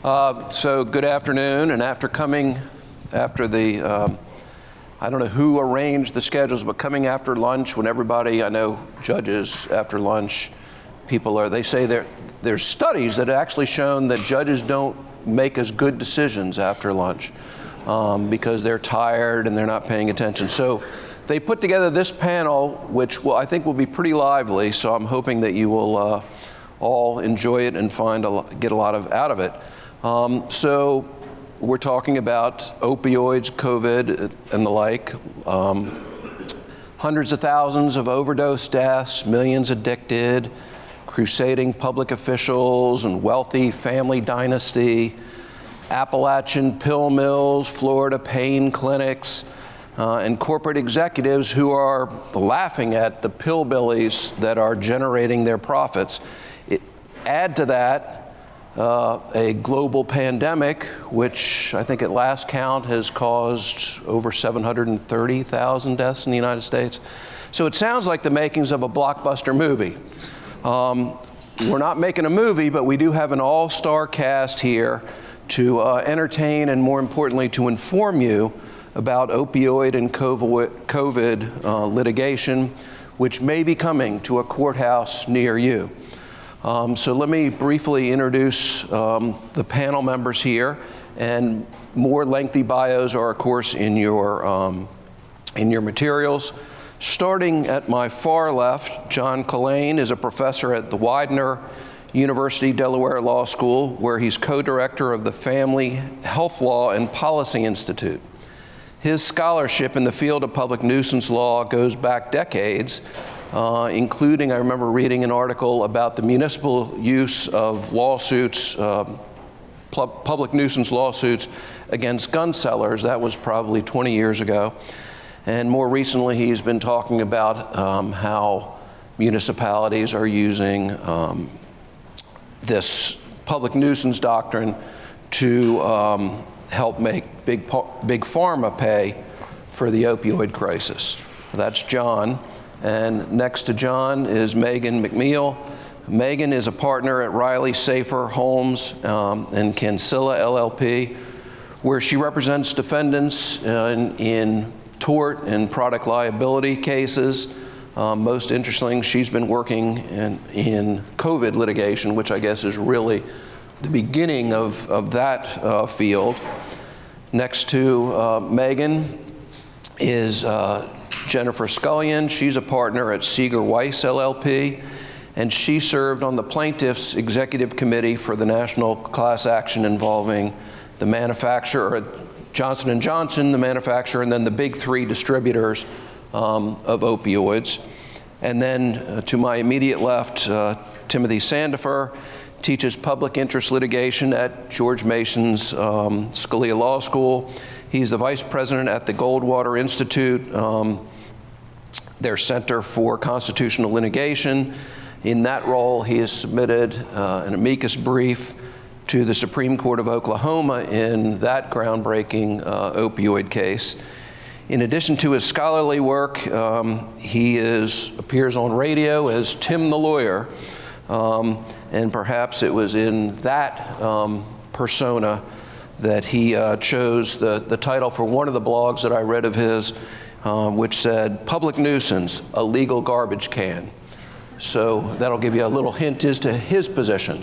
So good afternoon, and after the, I don't know who arranged the schedules, but coming after lunch when everybody, I know judges after lunch, they say there's studies that have actually shown that judges don't make as good decisions after lunch because they're tired and they're not paying attention. So they put together this panel, which I think will be pretty lively, so I'm hoping that you will all enjoy it and get a lot out of it. So we're talking about opioids, COVID, and the like. Hundreds of thousands of overdose deaths, millions addicted, crusading public officials and wealthy family dynasty, Appalachian pill mills, Florida pain clinics, and corporate executives who are laughing at the pillbillies that are generating their profits. Add to that a global pandemic, which I think at last count has caused over 730,000 deaths in the United States. So it sounds like the makings of a blockbuster movie. We're not making a movie, but we do have an all-star cast here to entertain and, more importantly, to inform you about opioid and COVID litigation, which may be coming to a courthouse near you. So let me briefly introduce the panel members here, and more lengthy bios are, of course, in your materials. Starting at my far left, John Culhane is a professor at the Widener University, Delaware Law School, where he's co-director of the Family Health Law and Policy Institute. His scholarship in the field of public nuisance law goes back decades, including, I remember reading an article about the municipal use of lawsuits, public nuisance lawsuits against gun sellers. That was probably 20 years ago. And more recently, he's been talking about how municipalities are using this public nuisance doctrine to help make big pharma pay for the opioid crisis. That's John. And next to John is Meghan McMeel. Meghan is a partner at Riley, Sandefur, Holmes, and Cancila, LLP, where she represents defendants in tort and product liability cases. Most interesting, she's been working in COVID litigation, which I guess is really the beginning of that field. Next to Meghan is Jennifer Scullion. She's a partner at Seeger, Weiss, LLP, and she served on the plaintiff's executive committee for the national class action involving the manufacturer, Johnson & Johnson, the manufacturer, and then the big three distributors of opioids. And then to my immediate left, Timothy Sandefur teaches public interest litigation at George Mason's Scullion Law School. He's the vice president at the Goldwater Institute, their Center for Constitutional Litigation. In that role, he has submitted an amicus brief to the Supreme Court of Oklahoma in that groundbreaking opioid case. In addition to his scholarly work, he appears on radio as Tim the Lawyer, and perhaps it was in that persona that he chose the title for one of the blogs that I read of his, which said, "Public Nuisance, a Legal Garbage Can." So that'll give you a little hint as to his position.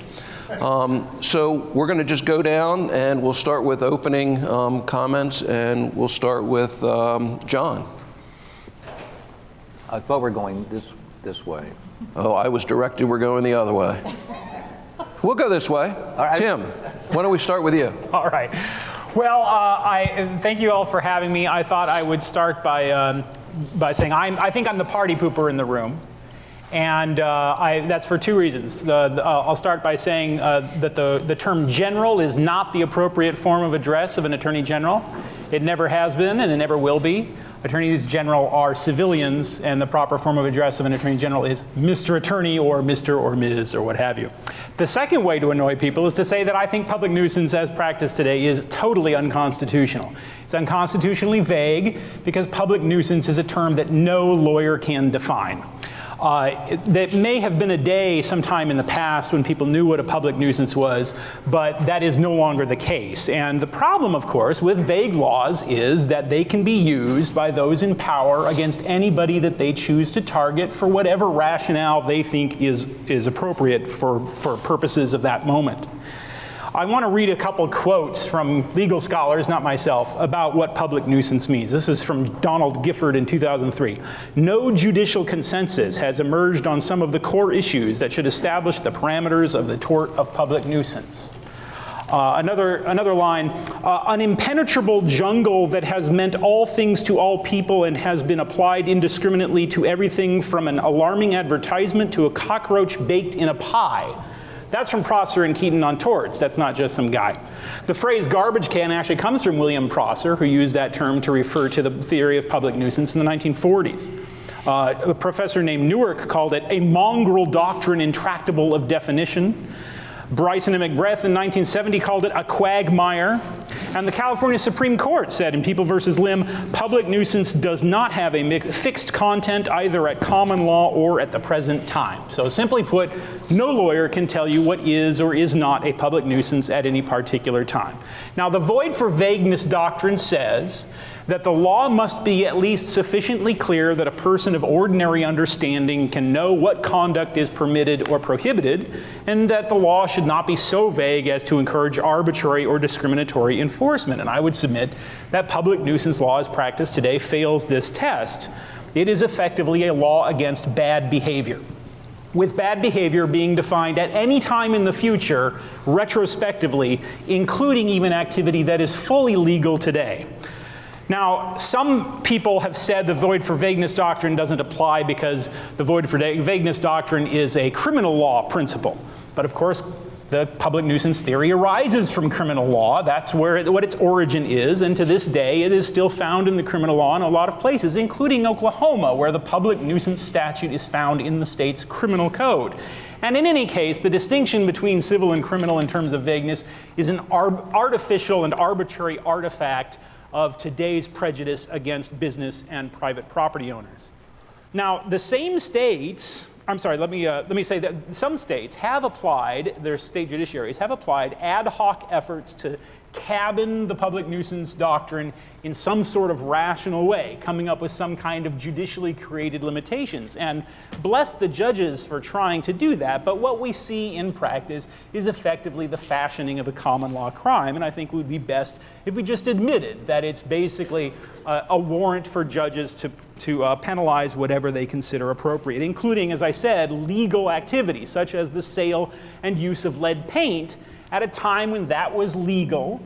So we're going to just go down, and we'll start with opening comments, and we'll start with John. I thought we're going this way. Oh, I was directed we're going the other way. We'll go this way. All right. Tim, why don't we start with you? All right. Well, I thank you all for having me. I thought I would start by saying I think I'm the party pooper in the room. And that's for two reasons. I'll start by saying that the term general is not the appropriate form of address of an attorney general. It never has been, and it never will be. Attorneys general are civilians, and the proper form of address of an attorney general is Mr. Attorney or Mr. or Ms. or what have you. The second way to annoy people is to say that I think public nuisance as practiced today is totally unconstitutional. It's unconstitutionally vague because public nuisance is a term that no lawyer can define. That may have been a day sometime in the past when people knew what a public nuisance was, but that is no longer the case. And the problem, of course, with vague laws is that they can be used by those in power against anybody that they choose to target for whatever rationale they think is appropriate for purposes of that moment. I want to read a couple quotes from legal scholars, not myself, about what public nuisance means. This is from Donald Gifford in 2003. No judicial consensus has emerged on some of the core issues that should establish the parameters of the tort of public nuisance. Another line, an impenetrable jungle that has meant all things to all people and has been applied indiscriminately to everything from an alarming advertisement to a cockroach baked in a pie. That's from Prosser and Keaton on torts. That's not just some guy. The phrase garbage can actually comes from William Prosser, who used that term to refer to the theory of public nuisance in the 1940s. A professor named Newark called it a mongrel doctrine intractable of definition. Bryson and McBreth in 1970 called it a quagmire. And the California Supreme Court said in People v. Lim, public nuisance does not have a fixed content either at common law or at the present time. So simply put, no lawyer can tell you what is or is not a public nuisance at any particular time. Now, the void for vagueness doctrine says that the law must be at least sufficiently clear that a person of ordinary understanding can know what conduct is permitted or prohibited, and that the law should not be so vague as to encourage arbitrary or discriminatory enforcement. And I would submit that public nuisance law as practiced today fails this test. It is effectively a law against bad behavior, with bad behavior being defined at any time in the future, retrospectively, including even activity that is fully legal today. Now, some people have said the void for vagueness doctrine doesn't apply because the void for vagueness doctrine is a criminal law principle. But of course, the public nuisance theory arises from criminal law. That's what its origin is, and to this day it is still found in the criminal law in a lot of places, including Oklahoma, where the public nuisance statute is found in the state's criminal code. And in any case, the distinction between civil and criminal in terms of vagueness is an artificial and arbitrary artifact of today's prejudice against business and private property owners. Now, the same states, let me say that some states have applied, their state judiciaries have applied ad hoc efforts to cabin the public nuisance doctrine in some sort of rational way, coming up with some kind of judicially created limitations. And bless the judges for trying to do that, but what we see in practice is effectively the fashioning of a common law crime, and I think it would be best if we just admitted that it's basically a warrant for judges to penalize whatever they consider appropriate, including, as I said, legal activities, such as the sale and use of lead paint, at a time when that was legal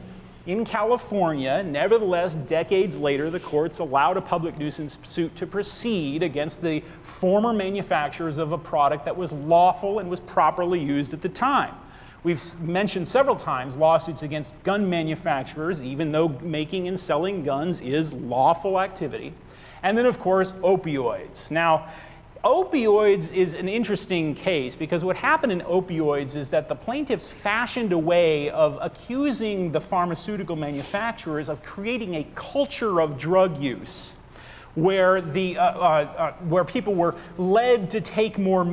in California. Nevertheless, decades later, the courts allowed a public nuisance suit to proceed against the former manufacturers of a product that was lawful and was properly used at the time. We've mentioned several times lawsuits against gun manufacturers, even though making and selling guns is lawful activity. And then, of course, opioids. Now, opioids is an interesting case because what happened in opioids is that the plaintiffs fashioned a way of accusing the pharmaceutical manufacturers of creating a culture of drug use, where people were led to take more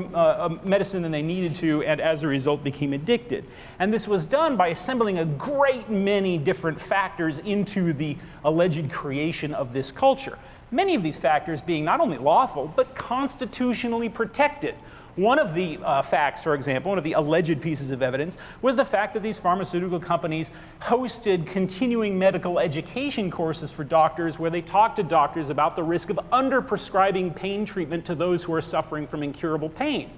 medicine than they needed to, and as a result became addicted. And this was done by assembling a great many different factors into the alleged creation of this culture. Many of these factors being not only lawful, but constitutionally protected. One of the facts, for example, one of the alleged pieces of evidence, was the fact that these pharmaceutical companies hosted continuing medical education courses for doctors where they talked to doctors about the risk of underprescribing pain treatment to those who are suffering from incurable pain.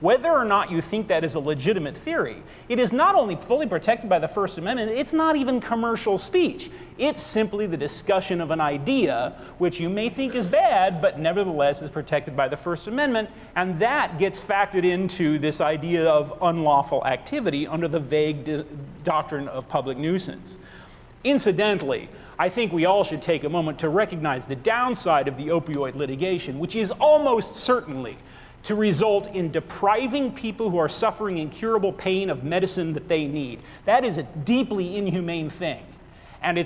Whether or not you think that is a legitimate theory, it is not only fully protected by the First Amendment, it's not even commercial speech. It's simply the discussion of an idea, which you may think is bad, but nevertheless is protected by the First Amendment, and that gets factored into this idea of unlawful activity under the vague doctrine of public nuisance. Incidentally, I think we all should take a moment to recognize the downside of the opioid litigation, which is almost certainly to result in depriving people who are suffering incurable pain of medicine that they need. That is a deeply inhumane thing. And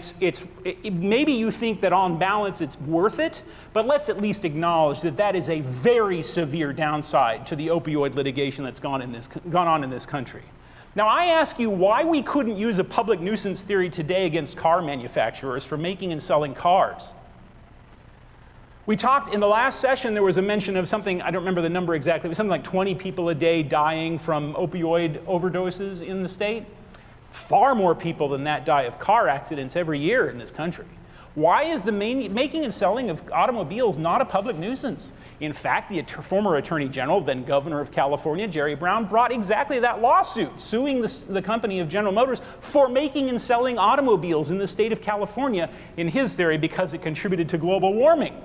maybe you think that on balance it's worth it, but let's at least acknowledge that that is a very severe downside to the opioid litigation that's gone on in this country. Now, I ask you why we couldn't use a public nuisance theory today against car manufacturers for making and selling cars. We talked in the last session, there was a mention of something, I don't remember the number exactly, it was something like 20 people a day dying from opioid overdoses in the state. Far more people than that die of car accidents every year in this country. Why is the making and selling of automobiles not a public nuisance? In fact, the former Attorney General, then Governor of California, Jerry Brown, brought exactly that lawsuit, suing the company of General Motors for making and selling automobiles in the state of California, in his theory, because it contributed to global warming.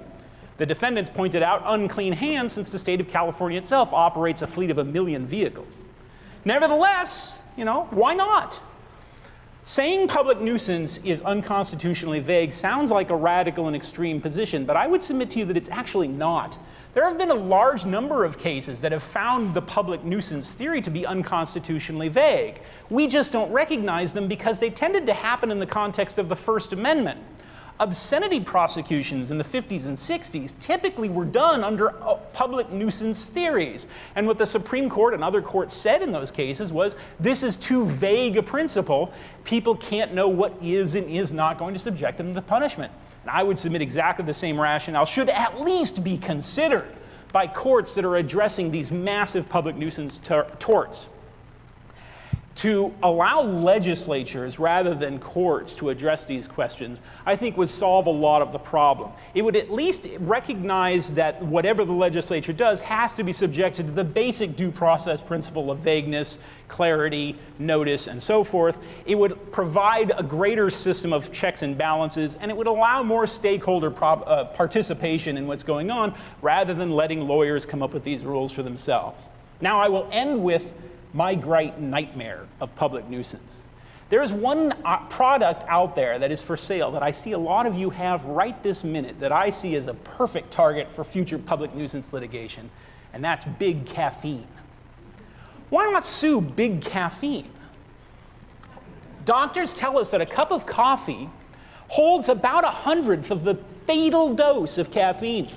The defendants pointed out unclean hands since the state of California itself operates a fleet of 1 million vehicles. Nevertheless, why not? Saying public nuisance is unconstitutionally vague sounds like a radical and extreme position, but I would submit to you that it's actually not. There have been a large number of cases that have found the public nuisance theory to be unconstitutionally vague. We just don't recognize them because they tended to happen in the context of the First Amendment. Obscenity prosecutions in the 50s and 60s typically were done under public nuisance theories. And what the Supreme Court and other courts said in those cases was, this is too vague a principle. People can't know what is and is not going to subject them to punishment. And I would submit exactly the same rationale should at least be considered by courts that are addressing these massive public nuisance torts. To allow legislatures rather than courts to address these questions, I think would solve a lot of the problem. It would at least recognize that whatever the legislature does has to be subjected to the basic due process principle of vagueness, clarity, notice, and so forth. It would provide a greater system of checks and balances, and it would allow more stakeholder participation in what's going on rather than letting lawyers come up with these rules for themselves. Now, I will end with my great nightmare of public nuisance. There is one product out there that is for sale that I see a lot of you have right this minute that I see as a perfect target for future public nuisance litigation, and that's big caffeine. Why not sue big caffeine? Doctors tell us that a cup of coffee holds about 1/100th of the fatal dose of caffeine.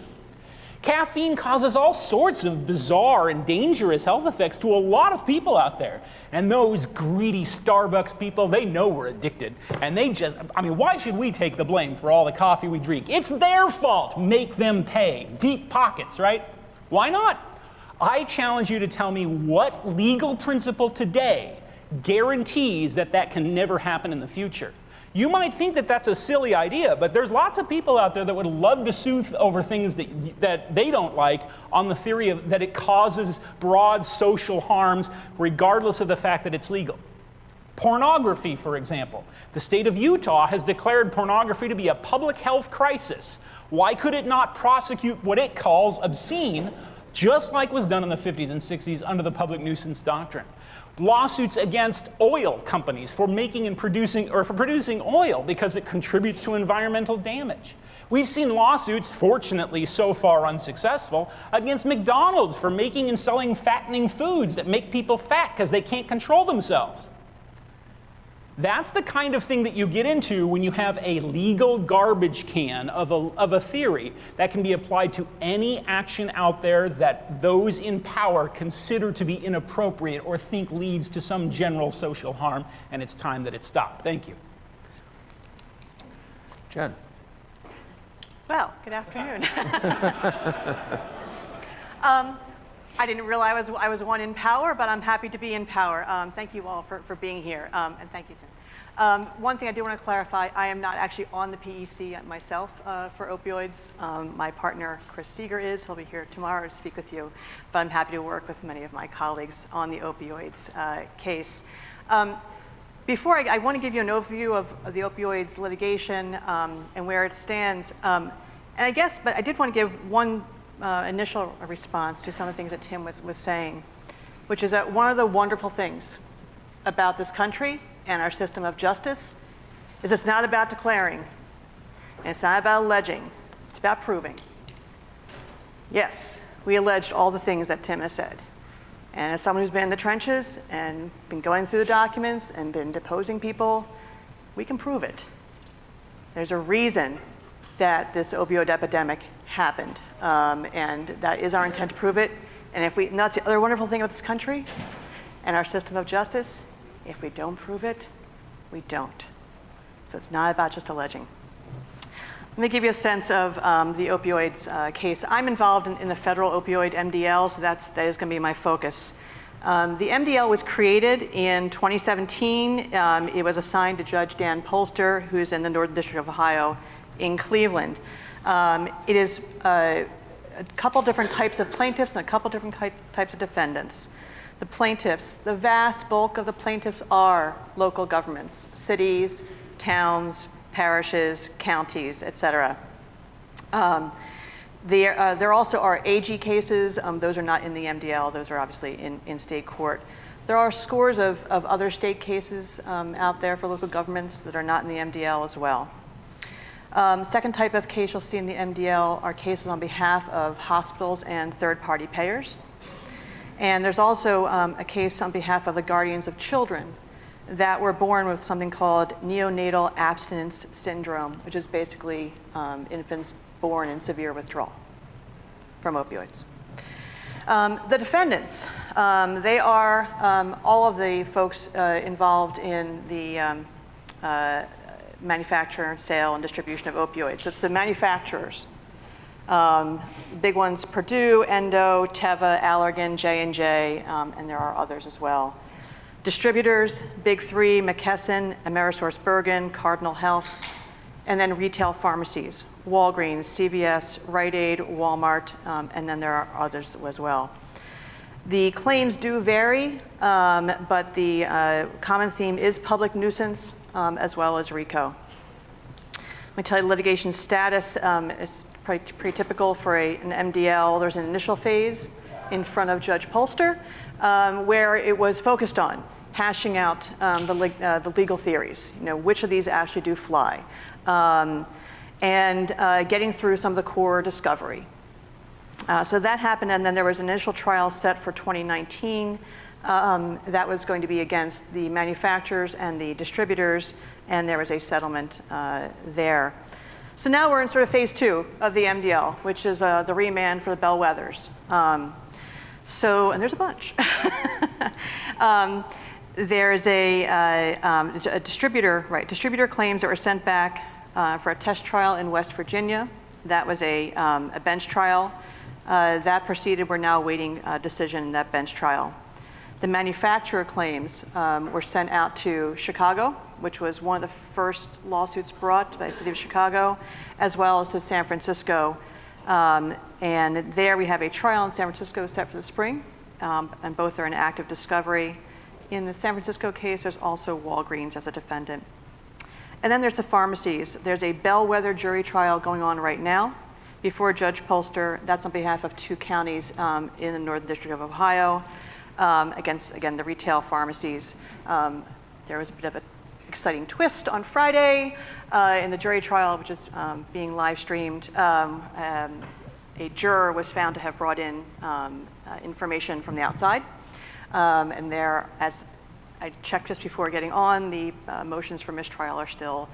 Caffeine causes all sorts of bizarre and dangerous health effects to a lot of people out there. And those greedy Starbucks people, they know we're addicted. And why should we take the blame for all the coffee we drink? It's their fault. Make them pay. Deep pockets, right? Why not? I challenge you to tell me what legal principle today guarantees that that can never happen in the future. You might think that that's a silly idea, but there's lots of people out there that would love to sue over things that they don't like on the theory that it causes broad social harms regardless of the fact that it's legal. Pornography, for example. The state of Utah has declared pornography to be a public health crisis. Why could it not prosecute what it calls obscene, just like was done in the 50s and 60s under the public nuisance doctrine? Lawsuits against oil companies for making and producing oil because it contributes to environmental damage. We've seen lawsuits, fortunately so far unsuccessful, against McDonald's for making and selling fattening foods that make people fat because they can't control themselves. That's the kind of thing that you get into when you have a legal garbage can of a theory that can be applied to any action out there that those in power consider to be inappropriate or think leads to some general social harm, and it's time that it stopped. Thank you. Jen. Well, good afternoon. I didn't realize I was one in power, but I'm happy to be in power. Thank you all for being here, and thank you, Tim. One thing I do want to clarify, I am not actually on the PEC myself for opioids. My partner, Chris Seeger, is. He'll be here tomorrow to speak with you, but I'm happy to work with many of my colleagues on the opioids case. Before I want to give you an overview of the opioids litigation and where it stands, but I did want to give one initial response to some of the things that Tim was saying, which is that one of the wonderful things about this country and our system of justice is it's not about declaring, and it's not about alleging, it's about proving. Yes, we alleged all the things that Tim has said. And as someone who's been in the trenches and been going through the documents and been deposing people, we can prove it. There's a reason that this opioid epidemic happened, and that is our intent to prove it. And and that's the other wonderful thing about this country and our system of justice. If we don't prove it, we don't. So it's not about just alleging. Let me give you a sense of the opioids case. I'm involved in the federal opioid MDL, so that is going to be my focus. The MDL was created in 2017. It was assigned to Judge Dan Polster, who's in the Northern District of Ohio in Cleveland. It is a couple different types of plaintiffs and a couple different types of defendants. The plaintiffs, the vast bulk of the plaintiffs are local governments, cities, towns, parishes, counties, et cetera. There also are AG cases. Those are not in the MDL. Those are obviously in state court. There are scores of other state cases out there for local governments that are not in the MDL as well. Second type of case you'll see in the MDL are cases on behalf of hospitals and third-party payers. And there's also a case on behalf of the guardians of children that were born with something called neonatal abstinence syndrome, which is basically infants born in severe withdrawal from opioids. The defendants, they are all of the folks involved in the manufacture, sale, and distribution of opioids. So it's the manufacturers. Big ones, Purdue, Endo, Teva, Allergan, J&J, and there are others as well. Distributors, big three, McKesson, AmerisourceBergen, Cardinal Health, and then retail pharmacies, Walgreens, CVS, Rite Aid, Walmart, and then there are others as well. The claims do vary, but the common theme is public nuisance as well as RICO. Let me tell you litigation status is pretty typical for an MDL. There's an initial phase in front of Judge Polster where it was focused on hashing out the legal theories, which of these actually do fly, and getting through some of the core discovery. So that happened, and then there was an initial trial set for 2019 that was going to be against the manufacturers and the distributors, and there was a settlement there. So now we're in sort of phase 2 of the MDL, which is the remand for the bellwethers. And there's a bunch. There's a distributor claims that were sent back for a test trial in West Virginia. That was a bench trial. That proceeded. We're now awaiting a decision in that bench trial. The manufacturer claims were sent out to Chicago, which was one of the first lawsuits brought by the city of Chicago, as well as to San Francisco. And there we have a trial in San Francisco set for the spring, and both are in active discovery. In the San Francisco case, there's also Walgreens as a defendant. And then there's the pharmacies. There's a bellwether jury trial going on right now before Judge Polster. That's on behalf of 2 counties in the Northern District of Ohio against, again, the retail pharmacies. There was a bit of an exciting twist on Friday in the jury trial, which is being live streamed. A juror was found to have brought in information from the outside. And there, as I checked just before getting on, the motions for mistrial are still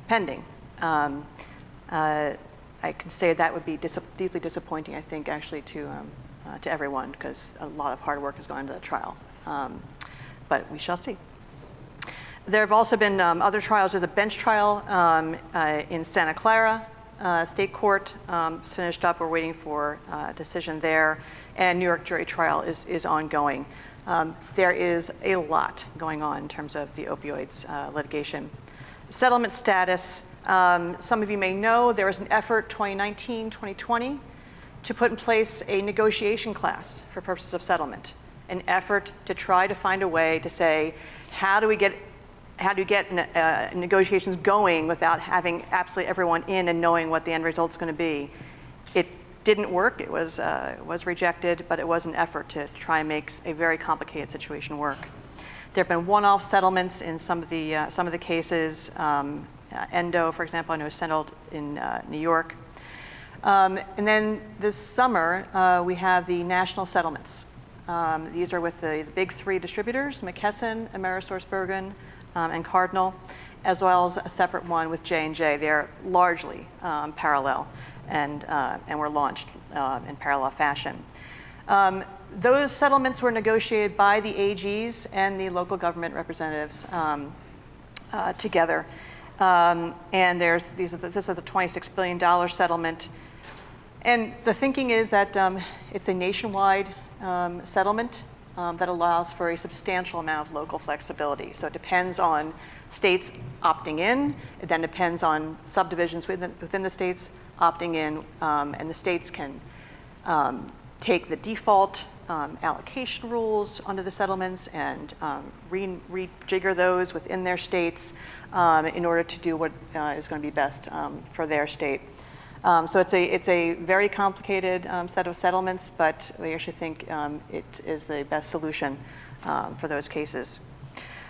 pending. I can say that would be deeply disappointing, I think, actually, to everyone, because a lot of hard work has gone into the trial. But we shall see. There have also been other trials. There's a bench trial in Santa Clara State Court. It's finished up. We're waiting for a decision there. And New York jury trial is ongoing. There is a lot going on in terms of the opioids litigation. Settlement status. Some of you may know there was an effort 2019, 2020 to put in place a negotiation class for purposes of settlement, an effort to try to find a way to say, how do we get negotiations going without having absolutely everyone in and knowing what the end result is going to be. It didn't work. It was rejected, but it was an effort to try and make a very complicated situation work. There have been one-off settlements in some of the cases. Endo, for example, I know settled in New York. And then this summer, we have the national settlements. These are with the big 3 distributors, McKesson, AmerisourceBergen, and Cardinal. as well as a separate one with J&J. They're largely parallel and were launched in parallel fashion. Those settlements were negotiated by the AGs and the local government representatives together. And this is the $26 billion settlement. And the thinking is that it's a nationwide settlement that allows for a substantial amount of local flexibility. So it depends on states opting in. It then depends on subdivisions within the states opting in. And the states can take the default allocation rules under the settlements and rejigger those within their states in order to do what is going to be best for their state. So it's a very complicated set of settlements, but we actually think it is the best solution for those cases.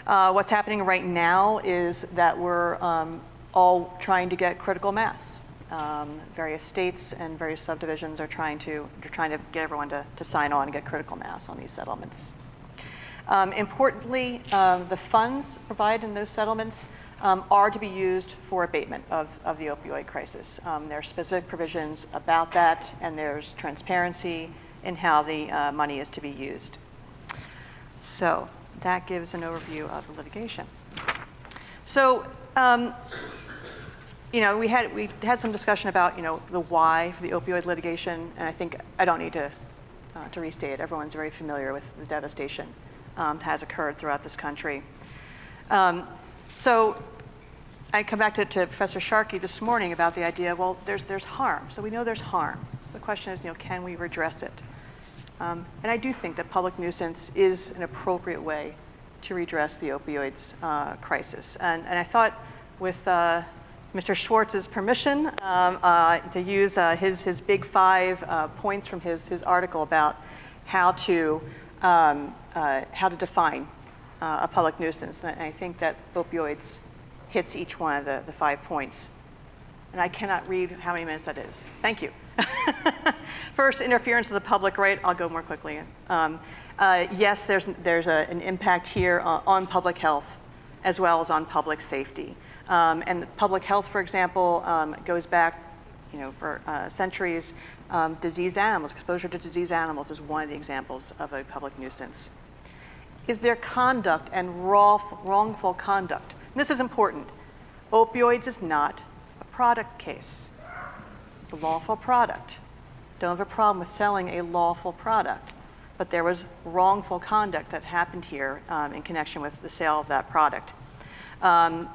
What's happening right now is that we're all trying to get critical mass. Various states and various subdivisions are trying to get everyone to sign on and get critical mass on these settlements. Importantly, the funds provided in those settlements are to be used for abatement of the opioid crisis. There are specific provisions about that, and there's transparency in how the money is to be used. So that gives an overview of the litigation. So, we had some discussion about, the why for the opioid litigation, and I think I don't need to restate it. Everyone's very familiar with the devastation that has occurred throughout this country. So I come back to Professor Sharkey this morning about the idea, well, there's harm. So we know there's harm. So the question is, can we redress it? And I do think that public nuisance is an appropriate way to redress the opioids crisis. And I thought with Mr. Schwartz's permission to use his big 5 points from his article about how to define a public nuisance. And I think that opioids hits each one of the 5 points. And I cannot read how many minutes that is. Thank you. First, interference with the public right. I'll go more quickly. Yes, there's an impact here on public health as well as on public safety. And public health, for example, goes back for centuries. Diseased animals, exposure to diseased animals is one of the examples of a public nuisance. Is there conduct and wrongful conduct? And this is important. Opioids is not a product case. It's a lawful product. Don't have a problem with selling a lawful product. But there was wrongful conduct that happened here in connection with the sale of that product.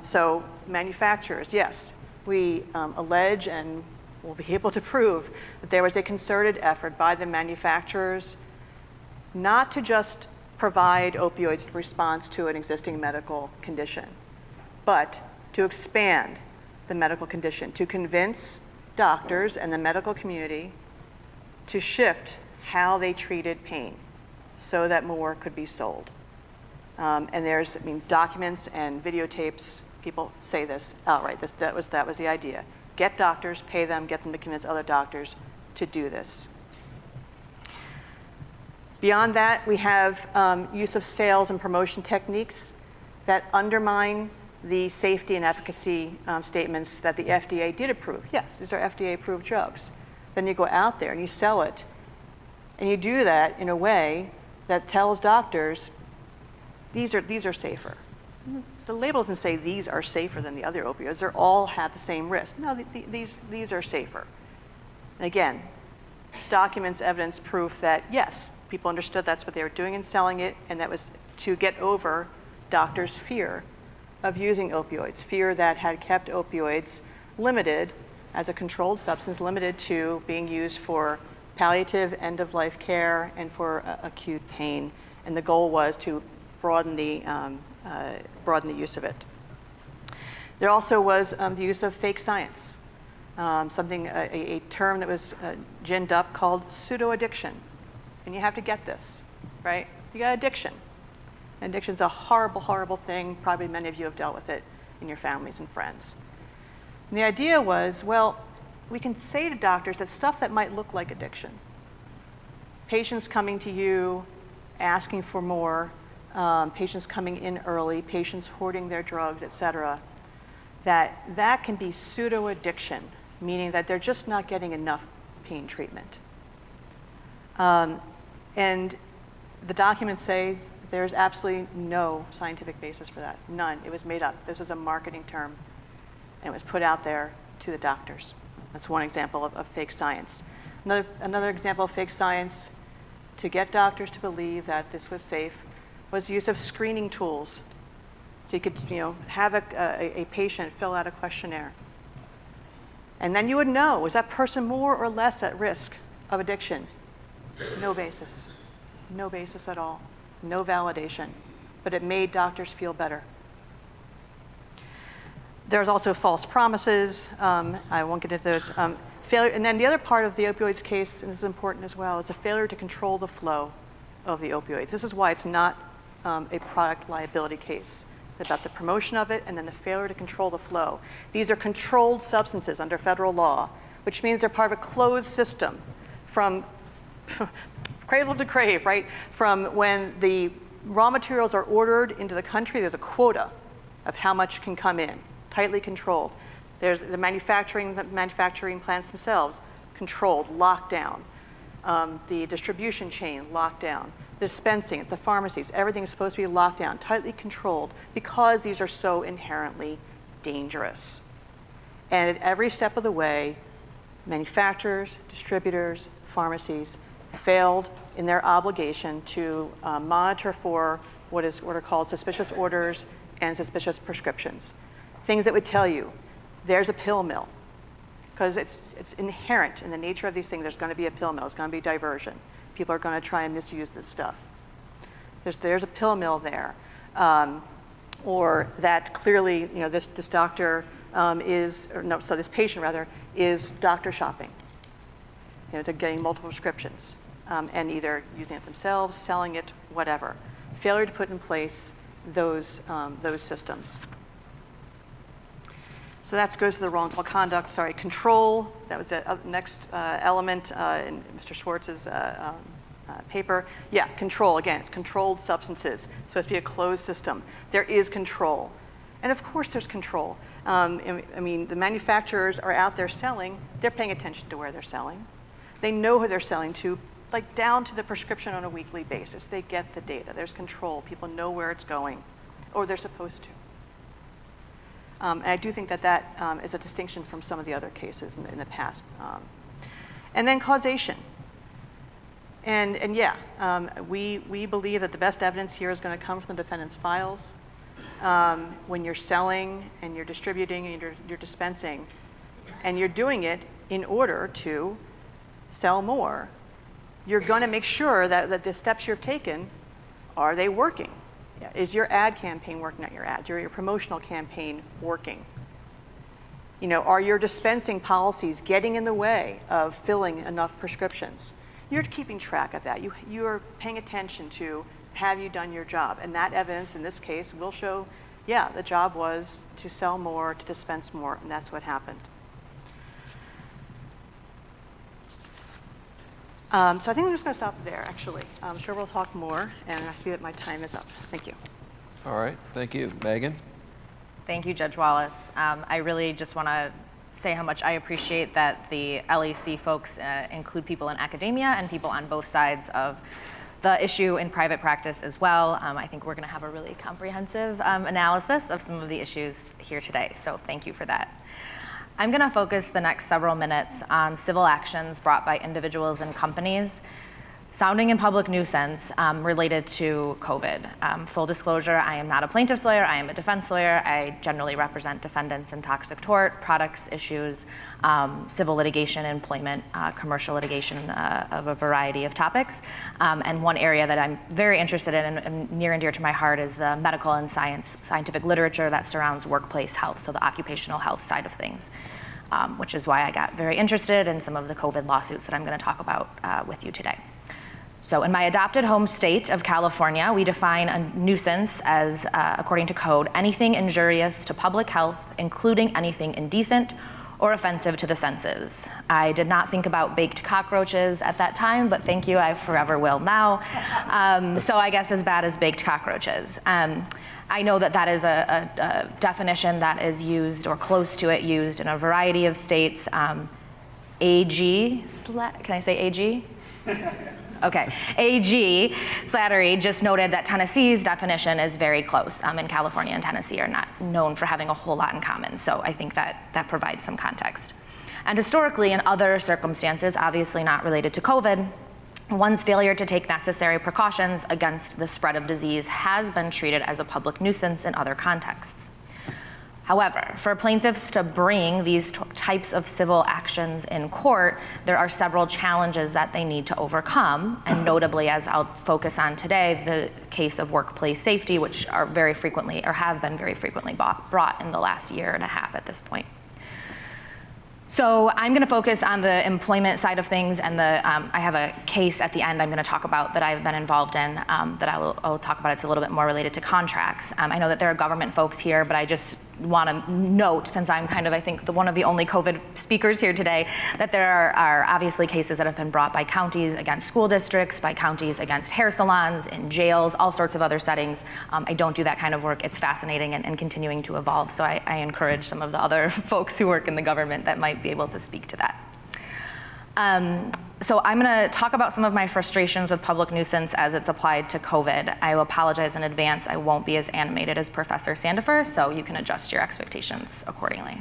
So manufacturers, yes, we allege and will be able to prove that there was a concerted effort by the manufacturers not to just provide opioids in response to an existing medical condition, but to expand the medical condition, to convince doctors and the medical community to shift how they treated pain so that more could be sold. And there's documents and videotapes, people say this outright, that was the idea. Get doctors, pay them, get them to convince other doctors to do this. Beyond that, we have use of sales and promotion techniques that undermine the safety and efficacy statements that the FDA did approve. Yes, these are FDA-approved drugs. Then you go out there and you sell it, and you do that in a way that tells doctors, these are safer. The label doesn't say these are safer than the other opioids. They all have the same risk. No, these are safer. And again, documents, evidence, proof that yes, people understood that's what they were doing in selling it, and that was to get over doctors' fear of using opioids, fear that had kept opioids limited as a controlled substance, limited to being used for palliative end-of-life care and for acute pain. And the goal was to broaden the use of it. There also was the use of fake science, a term that was ginned up called pseudo-addiction. And you have to get this, right? You got addiction. And addiction's a horrible, horrible thing. Probably many of you have dealt with it in your families and friends. And the idea was, well, we can say to doctors that stuff that might look like addiction, patients coming to you, asking for more, patients coming in early, patients hoarding their drugs, et cetera, that can be pseudo-addiction, meaning that they're just not getting enough pain treatment. And the documents say there's absolutely no scientific basis for that, none. It was made up. This was a marketing term, and it was put out there to the doctors. That's one example of fake science. Another example of fake science, to get doctors to believe that this was safe, was the use of screening tools. So you could, have a patient fill out a questionnaire. And then you would know, was that person more or less at risk of addiction? No basis. No basis at all. No validation. But it made doctors feel better. There's also false promises. I won't get into those. Failure, and then the other part of the opioids case, and this is important as well, is a failure to control the flow of the opioids. This is why it's not a product liability case. It's about the promotion of it and then the failure to control the flow. These are controlled substances under federal law, which means they're part of a closed system from cradle to grave, right? From when the raw materials are ordered into the country, there's a quota of how much can come in, tightly controlled. There's the manufacturing plants themselves, controlled, locked down. The distribution chain, locked down. Dispensing at the pharmacies, everything's supposed to be locked down, tightly controlled, because these are so inherently dangerous. And at every step of the way, manufacturers, distributors, pharmacies failed in their obligation to monitor for what are called suspicious orders and suspicious prescriptions. Things that would tell you, there's a pill mill, because it's inherent in the nature of these things. There's going to be a pill mill. There's going to be diversion. People are going to try and misuse this stuff. There's a pill mill there, or that clearly, this doctor this patient rather is doctor shopping. To getting multiple prescriptions and either using it themselves, selling it, whatever. Failure to put in place those systems. So that goes to the wrongful conduct. Control. That was the next element in Mr. Schwartz's paper. Yeah, control. Again, it's controlled substances. It's supposed to be a closed system. There is control. And of course there's control. The manufacturers are out there selling. They're paying attention to where they're selling. They know who they're selling to, like down to the prescription on a weekly basis. They get the data. There's control. People know where it's going, or they're supposed to. And I do think that is a distinction from some of the other cases in the past. And then causation. We believe that the best evidence here is going to come from the defendant's files. When you're selling and you're distributing and you're dispensing, and you're doing it in order to sell more, you're going to make sure that the steps you've taken, are they working? Is your ad campaign working, not your ad, your promotional campaign working? Are your dispensing policies getting in the way of filling enough prescriptions? You're keeping track of that. You're paying attention to, have you done your job? And that evidence in this case will show, yeah, the job was to sell more, to dispense more, and that's what happened. So I think I'm just going to stop there, actually. I'm sure we'll talk more, and I see that my time is up. Thank you. All right, thank you. Meghan? Thank you, Judge Wallace. I really just want to say how much I appreciate that the LEC folks include people in academia and people on both sides of the issue in private practice as well. I think we're going to have a really comprehensive analysis of some of the issues here today, so thank you for that. I'm going to focus the next several minutes on civil actions brought by individuals and companies sounding in public nuisance related to COVID. Full disclosure, I am not a plaintiff's lawyer, I am a defense lawyer. I generally represent defendants in toxic tort, products issues, civil litigation, employment, commercial litigation of a variety of topics. And one area that I'm very interested in and near and dear to my heart is the medical and scientific literature that surrounds workplace health, so the occupational health side of things, which is why I got very interested in some of the COVID lawsuits that I'm going to talk about with you today. So in my adopted home state of California, we define a nuisance as, according to code, anything injurious to public health, including anything indecent or offensive to the senses. I did not think about baked cockroaches at that time, but thank you, I forever will now. So I guess as bad as baked cockroaches. I know that that is a definition that is used, or close to it, used in a variety of states. AG, can I say AG? Okay, AG Slattery just noted that Tennessee's definition is very close, and California and Tennessee are not known for having a whole lot in common, so I think that provides some context. And historically, in other circumstances, obviously not related to COVID, one's failure to take necessary precautions against the spread of disease has been treated as a public nuisance in other contexts. However, for plaintiffs to bring these types of civil actions in court, there are several challenges that they need to overcome, and notably, as I'll focus on today, the case of workplace safety, which are very frequently, or have been very frequently brought in the last year and a half at this point. So I'm going to focus on the employment side of things, and I have a case at the end I'm going to talk about that I've been involved in that I'll talk about. It's a little bit more related to contracts. I know that there are government folks here, but I just want to note, since I'm kind of, I think, one of the only COVID speakers here today, that there are obviously cases that have been brought by counties against school districts, by counties against hair salons, in jails, all sorts of other settings. I don't do that kind of work. It's fascinating and continuing to evolve, so I encourage some of the other folks who work in the government that might be able to speak to that. So I'm going to talk about some of my frustrations with public nuisance as it's applied to COVID. I will apologize in advance. I won't be as animated as Professor Sandefur, so you can adjust your expectations accordingly.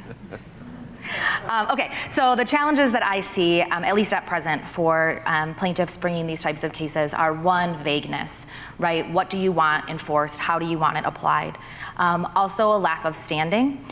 Okay, so the challenges that I see, at least at present, for plaintiffs bringing these types of cases are, one, vagueness, right? What do you want enforced? How do you want it applied? Also, a lack of standing.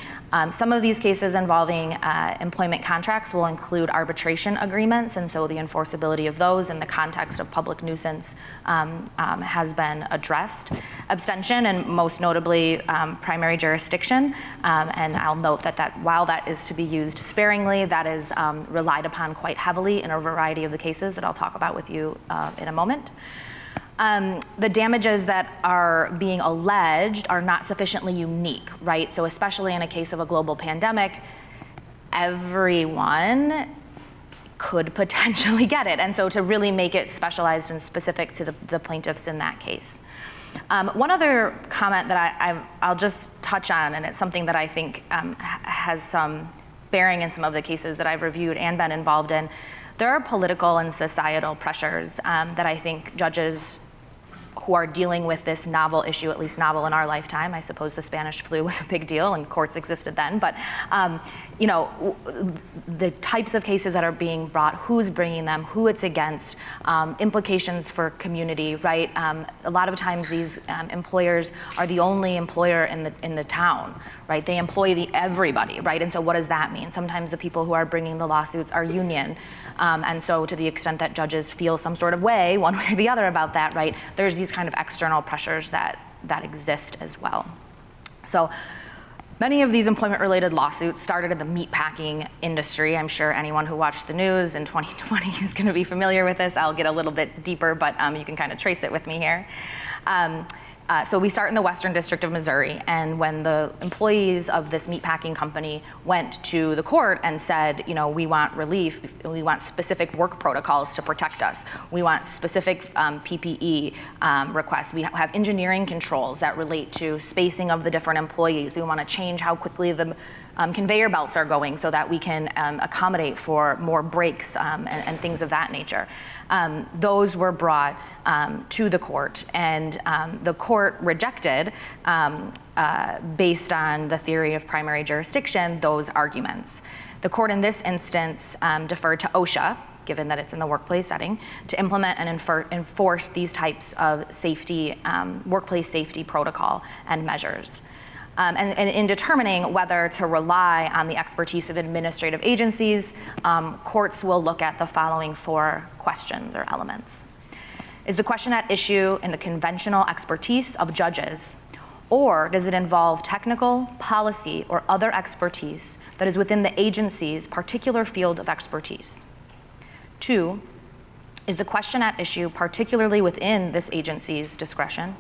Some of these cases involving employment contracts will include arbitration agreements, and so the enforceability of those in the context of public nuisance has been addressed. Abstention, and most notably primary jurisdiction, and I'll note that while that is to be used sparingly, that is relied upon quite heavily in a variety of the cases that I'll talk about with you in a moment. The damages that are being alleged are not sufficiently unique, right? So especially in a case of a global pandemic, everyone could potentially get it. And so to really make it specialized and specific to the plaintiffs in that case. One other comment that I'll just touch on, and it's something that I think has some bearing in some of the cases that I've reviewed and been involved in. There are political and societal pressures that I think judges who are dealing with this novel issue, at least novel in our lifetime. I suppose the Spanish flu was a big deal and courts existed then, but you know, the types of cases that are being brought, who's bringing them, who it's against, implications for community, right? A lot of times these employers are the only employer in the town, right? They employ everybody, right? And so what does that mean? Sometimes the people who are bringing the lawsuits are union. And so to the extent that judges feel some sort of way, one way or the other about that, right, there's these kind of external pressures that exist as well. So many of these employment-related lawsuits started in the meatpacking industry. I'm sure anyone who watched the news in 2020 is going to be familiar with this. I'll get a little bit deeper, but you can kind of trace it with me here. So we start in the Western District of Missouri, and when the employees of this meatpacking company went to the court and said, you know, we want relief, we want specific work protocols to protect us, we want specific PPE requests, we have engineering controls that relate to spacing of the different employees, we want to change how quickly the conveyor belts are going so that we can accommodate for more breaks and things of that nature. Those were brought to the court, and the court rejected, based on the theory of primary jurisdiction, those arguments. The court in this instance deferred to OSHA, given that it's in the workplace setting, to implement and enforce these types of safety, workplace safety protocol and measures. And in determining whether to rely on the expertise of administrative agencies, courts will look at the following 4 questions or elements. Is the question at issue in the conventional expertise of judges, or does it involve technical, policy, or other expertise that is within the agency's particular field of expertise? 2, is the question at issue particularly within this agency's discretion?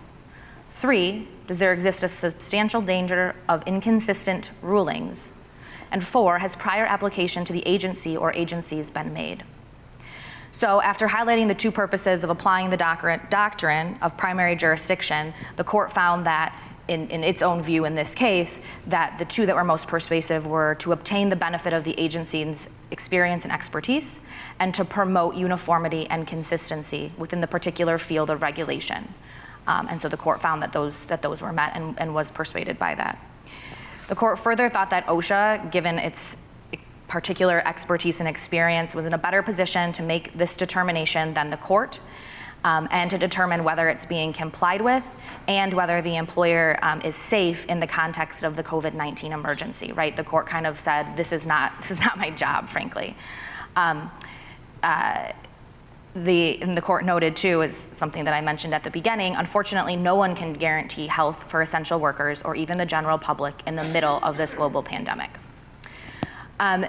3, does there exist a substantial danger of inconsistent rulings? And 4, has prior application to the agency or agencies been made? So after highlighting the 2 purposes of applying the doctrine of primary jurisdiction, the court found that in its own view in this case, that the 2 that were most persuasive were to obtain the benefit of the agency's experience and expertise, and to promote uniformity and consistency within the particular field of regulation. And so the court found that those were met and was persuaded by that. The court further thought that OSHA, given its particular expertise and experience, was in a better position to make this determination than the court, and to determine whether it's being complied with and whether the employer is safe in the context of the COVID-19 emergency, right? The court kind of said, this is not my job, frankly. The court noted too, is something that I mentioned at the beginning, unfortunately, no one can guarantee health for essential workers or even the general public in the middle of this global pandemic.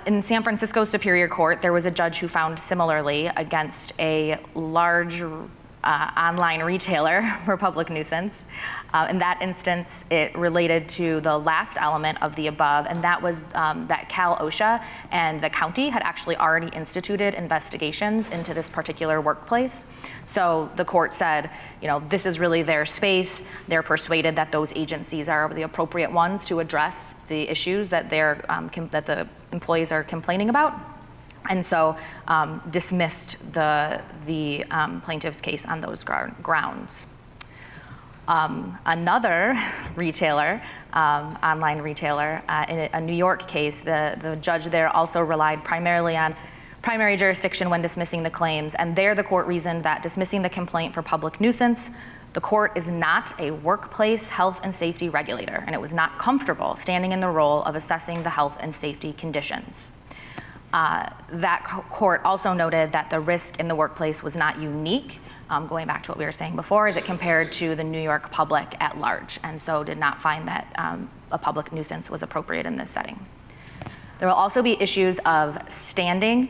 In San Francisco Superior Court, there was a judge who found similarly against a large online retailer for public nuisance. In that instance, it related to the last element of the above, and that was that Cal OSHA and the county had actually already instituted investigations into this particular workplace. So the court said, this is really their space. They're persuaded that those agencies are the appropriate ones to address the issues that that the employees are complaining about. And so dismissed the plaintiff's case on those grounds. Another retailer, online retailer, in a New York case, the judge there also relied primarily on primary jurisdiction when dismissing the claims. And there the court reasoned that dismissing the complaint for public nuisance, the court is not a workplace health and safety regulator, and it was not comfortable standing in the role of assessing the health and safety conditions. That court also noted that the risk in the workplace was not unique, going back to what we were saying before, as it compared to the New York public at large, and so did not find that a public nuisance was appropriate in this setting. There will also be issues of standing.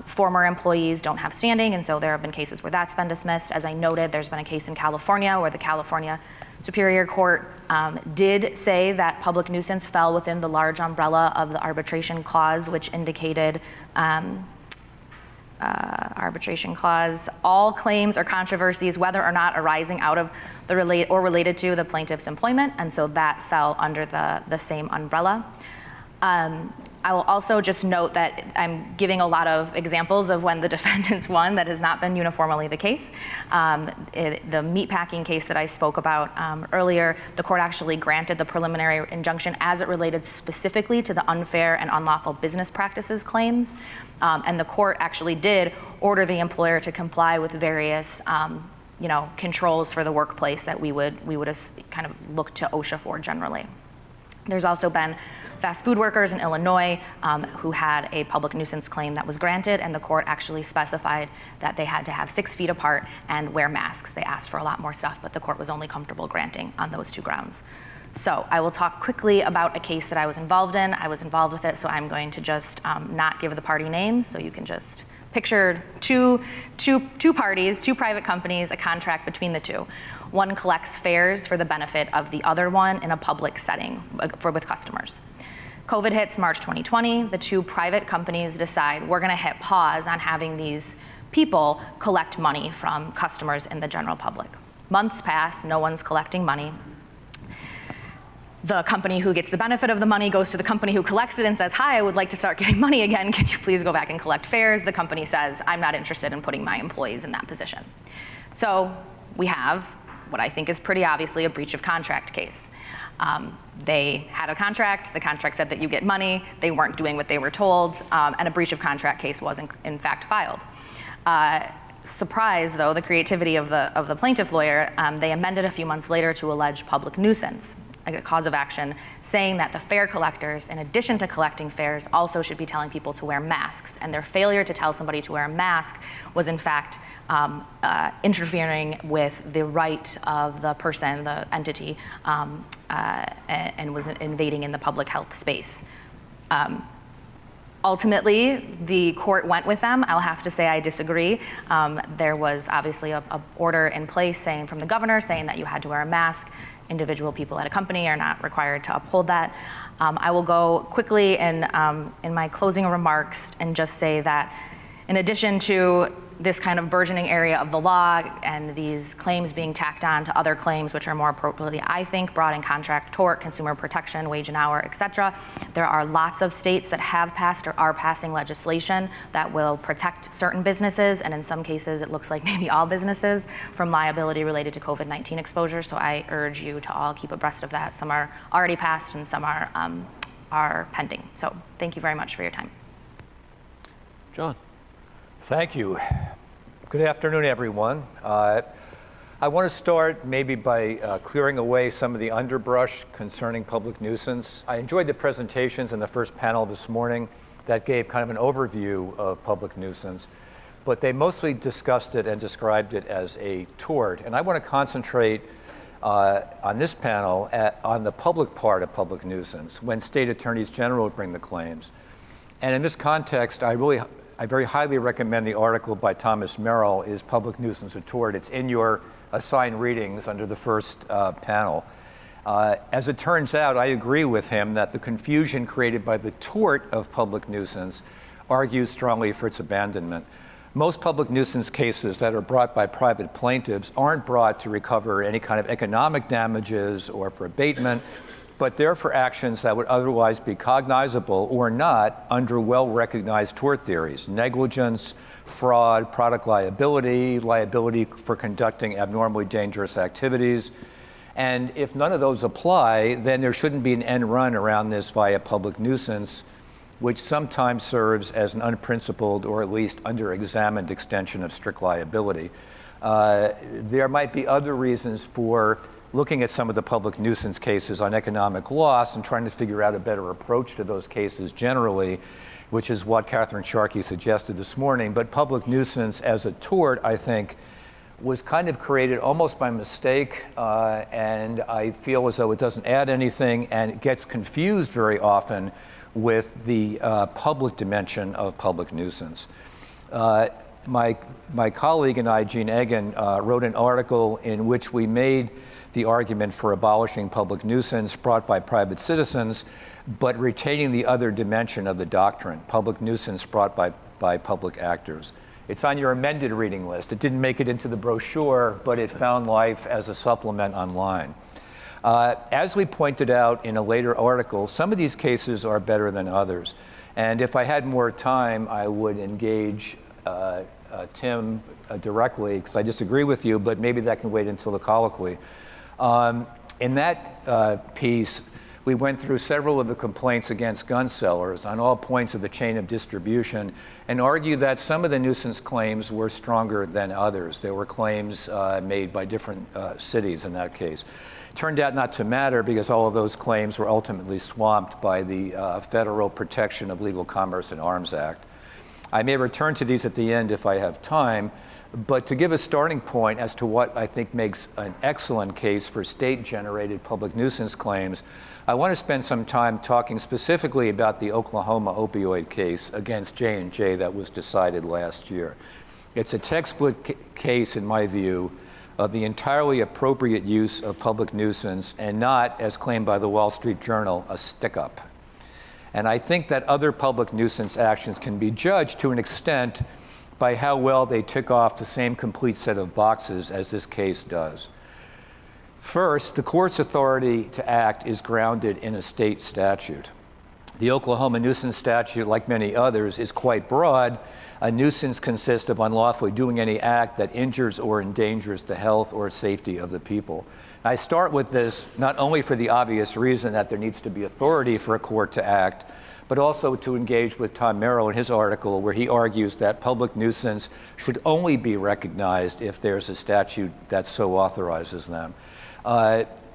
Former employees don't have standing, and so there have been cases where that's been dismissed. As I noted, there's been a case in California where the California Superior Court did say that public nuisance fell within the large umbrella of the arbitration clause, which indicated arbitration clause, all claims or controversies, whether or not arising out of the related to the plaintiff's employment, and so that fell under the same umbrella. I will also just note that I'm giving a lot of examples of when the defendants won. That has not been uniformly the case. The meatpacking case that I spoke about earlier, the court actually granted the preliminary injunction as it related specifically to the unfair and unlawful business practices claims. And the court actually did order the employer to comply with various controls for the workplace that we would kind of look to OSHA for generally. There's also been fast food workers in Illinois who had a public nuisance claim that was granted, and the court actually specified that they had to have 6 feet apart and wear masks. They asked for a lot more stuff, but the court was only comfortable granting on those 2 grounds. So I will talk quickly about a case that I was involved in. I was involved with it, so I'm going to just not give the party names, so you can just picture two parties, 2 private companies, a contract between the 2. One collects fares for the benefit of the other one in a public setting with customers. COVID hits March 2020. The 2 private companies decide we're going to hit pause on having these people collect money from customers in the general public. Months pass, no one's collecting money. The company who gets the benefit of the money goes to the company who collects it and says, hi, I would like to start getting money again. Can you please go back and collect fares? The company says, I'm not interested in putting my employees in that position. So we have what I think is pretty obviously a breach of contract case. They had a contract, the contract said that you get money, they weren't doing what they were told, and a breach of contract case was in fact filed. Surprise though, the creativity of the plaintiff lawyer, they amended a few months later to allege public nuisance, a cause of action, saying that the fare collectors, in addition to collecting fares, also should be telling people to wear masks, and their failure to tell somebody to wear a mask was in fact interfering with the right of the person, the entity, and was invading in the public health space. Ultimately, the court went with them. I'll have to say I disagree. There was obviously a order in place saying from the governor saying that you had to wear a mask. Individual people at a company are not required to uphold that. I will go quickly in my closing remarks and just say that in addition to this kind of burgeoning area of the law and these claims being tacked on to other claims which are more appropriately, I think, brought in contract tort, consumer protection, wage and hour, et cetera. There are lots of states that have passed or are passing legislation that will protect certain businesses, and in some cases it looks like maybe all businesses, from liability related to COVID-19 exposure. So I urge you to all keep abreast of that. Some are already passed and some are pending. So thank you very much for your time. John. Thank you. Good afternoon, everyone. I want to start maybe by clearing away some of the underbrush concerning public nuisance. I enjoyed the presentations in the first panel this morning that gave kind of an overview of public nuisance, but they mostly discussed it and described it as a tort. And I want to concentrate on this panel on the public part of public nuisance, when state attorneys general bring the claims. And in this context, I very highly recommend the article by Thomas Merrill, Is Public Nuisance a Tort? It's in your assigned readings under the first panel. As it turns out, I agree with him that the confusion created by the tort of public nuisance argues strongly for its abandonment. Most public nuisance cases that are brought by private plaintiffs aren't brought to recover any kind of economic damages or for abatement, but they're for actions that would otherwise be cognizable or not under well-recognized tort theories: negligence, fraud, product liability, liability for conducting abnormally dangerous activities. And if none of those apply, then there shouldn't be an end run around this via public nuisance, which sometimes serves as an unprincipled or at least under-examined extension of strict liability. There might be other reasons for looking at some of the public nuisance cases on economic loss and trying to figure out a better approach to those cases generally, which is what Catherine Sharkey suggested this morning. But public nuisance as a tort, I think, was kind of created almost by mistake, and I feel as though it doesn't add anything, and it gets confused very often with the public dimension of public nuisance. My colleague and I, Jean Egan, wrote an article in which we made the argument for abolishing public nuisance brought by private citizens, but retaining the other dimension of the doctrine, public nuisance brought by public actors. It's on your amended reading list. It didn't make it into the brochure, but it found life as a supplement online. As we pointed out in a later article, some of these cases are better than others. And if I had more time, I would engage Tim directly, because I disagree with you, but maybe that can wait until the colloquy. In that piece, we went through several of the complaints against gun sellers on all points of the chain of distribution and argued that some of the nuisance claims were stronger than others. There were claims made by different cities in that case. Turned out not to matter because all of those claims were ultimately swamped by the Federal Protection of Legal Commerce and Arms Act. I may return to these at the end if I have time, but to give a starting point as to what I think makes an excellent case for state-generated public nuisance claims, I want to spend some time talking specifically about the Oklahoma opioid case against J&J that was decided last year. It's a textbook case, in my view, of the entirely appropriate use of public nuisance and not, as claimed by the Wall Street Journal, a stick-up. And I think that other public nuisance actions can be judged to an extent by how well they tick off the same complete set of boxes as this case does. First, the court's authority to act is grounded in a state statute. The Oklahoma nuisance statute, like many others, is quite broad. A nuisance consists of unlawfully doing any act that injures or endangers the health or safety of the people. I start with this not only for the obvious reason that there needs to be authority for a court to act, but also to engage with Tom Merrill in his article where he argues that public nuisance should only be recognized if there's a statute that so authorizes them.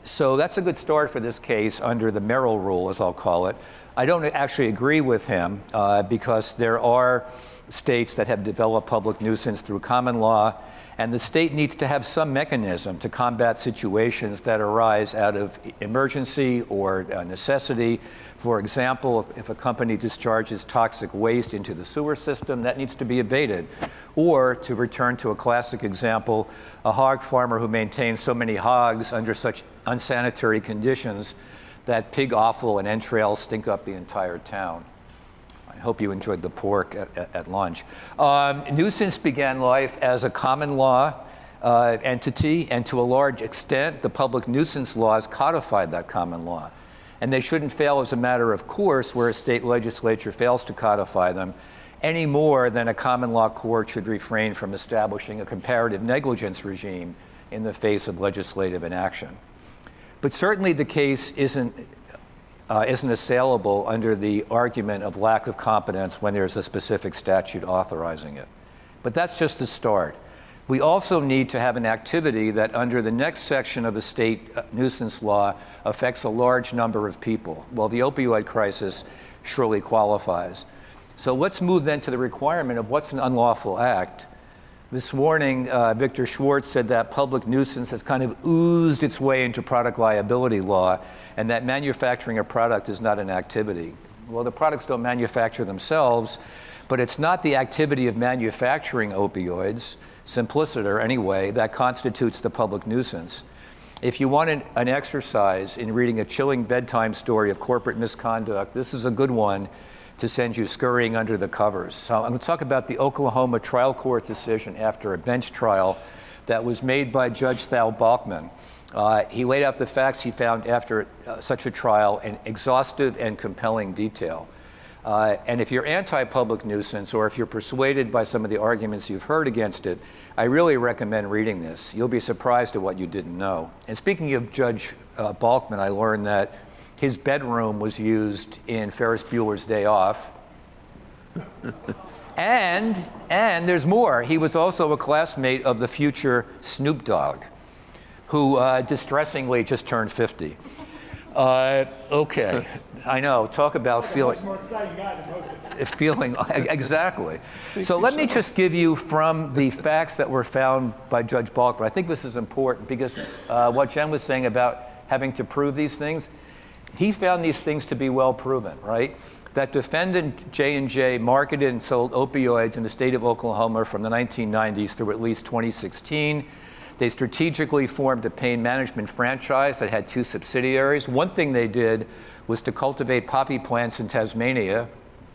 So that's a good start for this case under the Merrill rule, as I'll call it. I don't actually agree with him because there are states that have developed public nuisance through common law, and the state needs to have some mechanism to combat situations that arise out of emergency or necessity. For example, if a company discharges toxic waste into the sewer system, that needs to be abated. Or, to return to a classic example, a hog farmer who maintains so many hogs under such unsanitary conditions that pig offal and entrails stink up the entire town. I hope you enjoyed the pork at lunch. Nuisance began life as a common law entity, and to a large extent, the public nuisance laws codified that common law. And they shouldn't fail as a matter of course where a state legislature fails to codify them, any more than a common law court should refrain from establishing a comparative negligence regime in the face of legislative inaction. But certainly the case isn't assailable under the argument of lack of competence when there's a specific statute authorizing it. But that's just a start. We also need to have an activity that under the next section of the state nuisance law affects a large number of people. Well, the opioid crisis surely qualifies. So let's move then to the requirement of what's an unlawful act. This morning, Victor Schwartz said that public nuisance has kind of oozed its way into product liability law, and that manufacturing a product is not an activity. Well, the products don't manufacture themselves, but it's not the activity of manufacturing opioids, simpliciter anyway, that constitutes the public nuisance. If you want an exercise in reading a chilling bedtime story of corporate misconduct, this is a good one to send you scurrying under the covers. So I'm going to talk about the Oklahoma trial court decision after a bench trial that was made by Judge Thal Balkman. He laid out the facts he found after such a trial in exhaustive and compelling detail. And if you're anti-public nuisance, or if you're persuaded by some of the arguments you've heard against it, I really recommend reading this. You'll be surprised at what you didn't know. And speaking of Judge Balkman, I learned that his bedroom was used in Ferris Bueller's Day Off. and there's more. He was also a classmate of the future Snoop Dogg, who distressingly just turned 50. Okay, I know, talk about feeling. Much more exciting guy than most of them. Feeling, exactly. So let me just give you from the facts that were found by Judge Balkman. I think this is important because what Jen was saying about having to prove these things, he found these things to be well proven, right? That defendant J&J marketed and sold opioids in the state of Oklahoma from the 1990s through at least 2016. They strategically formed a pain management franchise that had 2 subsidiaries. One thing they did was to cultivate poppy plants in Tasmania,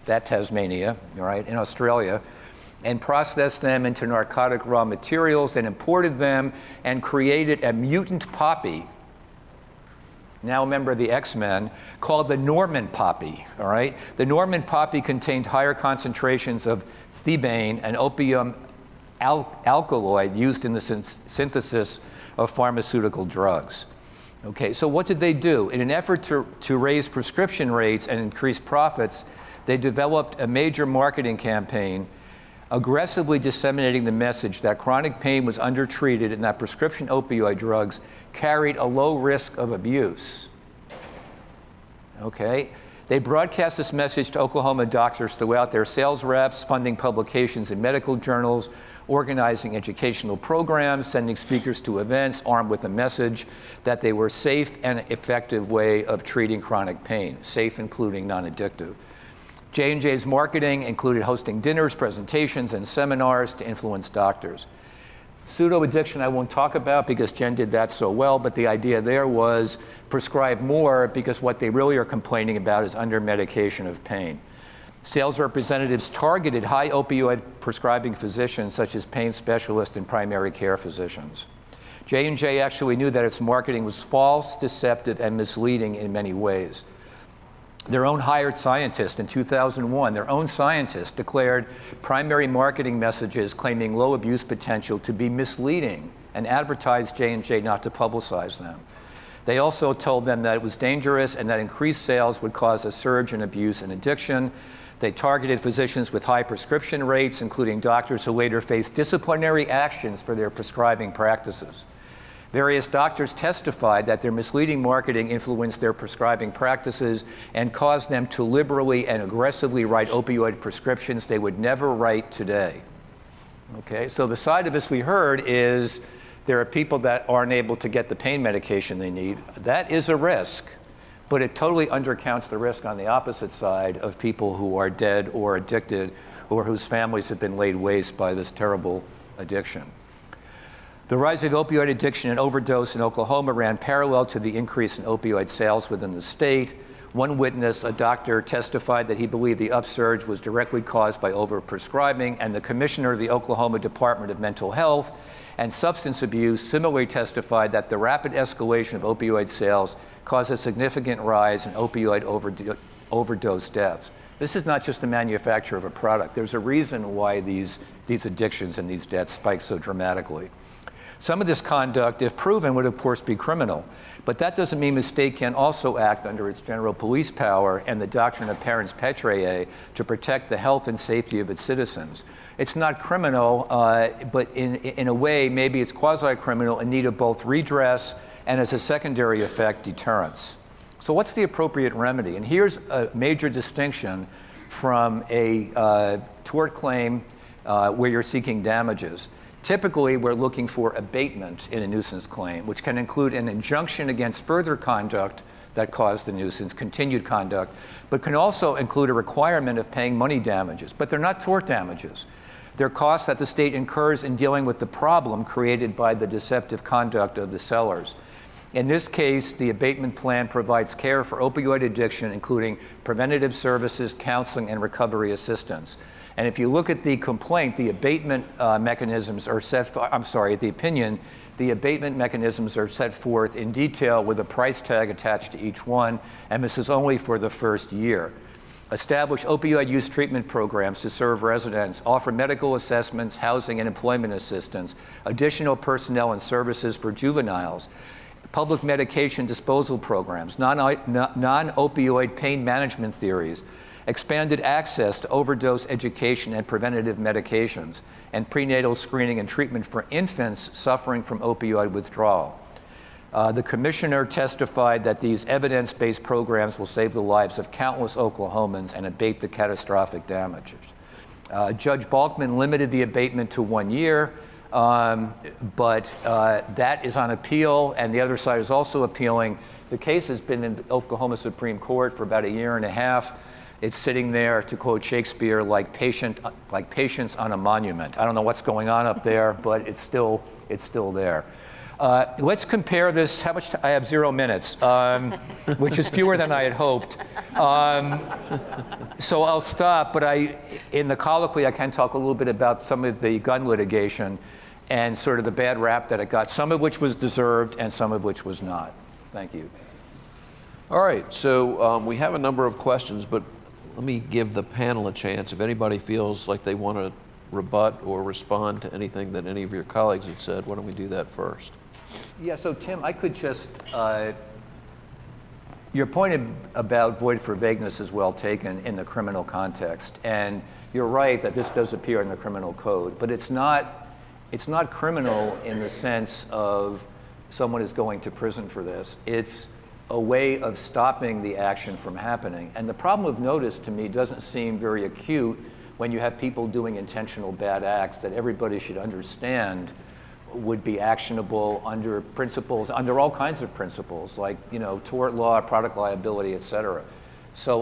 right, in Australia, and process them into narcotic raw materials and imported them and created a mutant poppy, now a member of the X-Men, called the Norman poppy, all right? The Norman poppy contained higher concentrations of thebaine, an opium alkaloid used in the synthesis of pharmaceutical drugs. Okay, so what did they do? In an effort to raise prescription rates and increase profits, they developed a major marketing campaign aggressively disseminating the message that chronic pain was undertreated and that prescription opioid drugs carried a low risk of abuse. Okay? They broadcast this message to Oklahoma doctors throughout their sales reps, funding publications in medical journals, organizing educational programs, sending speakers to events armed with a message that they were a safe and effective way of treating chronic pain, safe including non-addictive. J&J's marketing included hosting dinners, presentations, and seminars to influence doctors. Pseudo-addiction I won't talk about because Jen did that so well, but the idea there was prescribe more because what they really are complaining about is under-medication of pain. Sales representatives targeted high opioid prescribing physicians such as pain specialists and primary care physicians. J&J actually knew that its marketing was false, deceptive, and misleading in many ways. Their own hired scientist in 2001, their own scientist declared primary marketing messages claiming low abuse potential to be misleading and advertised J&J not to publicize them. They also told them that it was dangerous and that increased sales would cause a surge in abuse and addiction. They targeted physicians with high prescription rates, including doctors who later faced disciplinary actions for their prescribing practices. Various doctors testified that their misleading marketing influenced their prescribing practices and caused them to liberally and aggressively write opioid prescriptions they would never write today. Okay, so the side of this we heard is there are people that aren't able to get the pain medication they need. That is a risk, but it totally undercounts the risk on the opposite side of people who are dead or addicted or whose families have been laid waste by this terrible addiction. The rise of opioid addiction and overdose in Oklahoma ran parallel to the increase in opioid sales within the state. One witness, a doctor, testified that he believed the upsurge was directly caused by overprescribing, and the commissioner of the Oklahoma Department of Mental Health and Substance Abuse similarly testified that the rapid escalation of opioid sales caused a significant rise in opioid overdose deaths. This is not just the manufacture of a product. There's a reason why these addictions and these deaths spike so dramatically. Some of this conduct, if proven, would of course be criminal, but that doesn't mean the state can also act under its general police power and the doctrine of parens patriae to protect the health and safety of its citizens. It's not criminal, but in a way, maybe it's quasi-criminal in need of both redress and, as a secondary effect, deterrence. So what's the appropriate remedy? And here's a major distinction from a tort claim where you're seeking damages. Typically, we're looking for abatement in a nuisance claim, which can include an injunction against further conduct that caused the nuisance, continued conduct, but can also include a requirement of paying money damages. But they're not tort damages. They're costs that the state incurs in dealing with the problem created by the deceptive conduct of the sellers. In this case, the abatement plan provides care for opioid addiction, including preventative services, counseling, and recovery assistance. And if you look at the complaint, the abatement mechanisms are the opinion, the abatement mechanisms are set forth in detail with a price tag attached to each one, and this is only for the first year. Establish opioid use treatment programs to serve residents, offer medical assessments, housing and employment assistance, additional personnel and services for juveniles, public medication disposal programs, non-opioid pain management theories, expanded access to overdose education and preventative medications, and prenatal screening and treatment for infants suffering from opioid withdrawal. The commissioner testified that these evidence-based programs will save the lives of countless Oklahomans and abate the catastrophic damages. Judge Balkman limited the abatement to 1 year, but that is on appeal, and the other side is also appealing. The case has been in the Oklahoma Supreme Court for about 1.5 years. It's sitting there, to quote Shakespeare, like patience on a monument. I don't know what's going on up there, but it's still there. Let's compare this. I have 0 minutes, which is fewer than I had hoped. So I'll stop, but in the colloquy, I can talk a little bit about some of the gun litigation and sort of the bad rap that it got, some of which was deserved and some of which was not. Thank you. All right, so we have a number of questions, but let me give the panel a chance. If anybody feels like they want to rebut or respond to anything that any of your colleagues had said, why don't we do that first? Yeah, so Tim, I could just, your point about void for vagueness is well taken in the criminal context. And you're right that this does appear in the criminal code, but it's not criminal in the sense of someone is going to prison for this. It's a way of stopping the action from happening. And the problem of notice, to me, doesn't seem very acute when you have people doing intentional bad acts that everybody should understand would be actionable under principles, under all kinds of principles, like, tort law, product liability, et cetera. So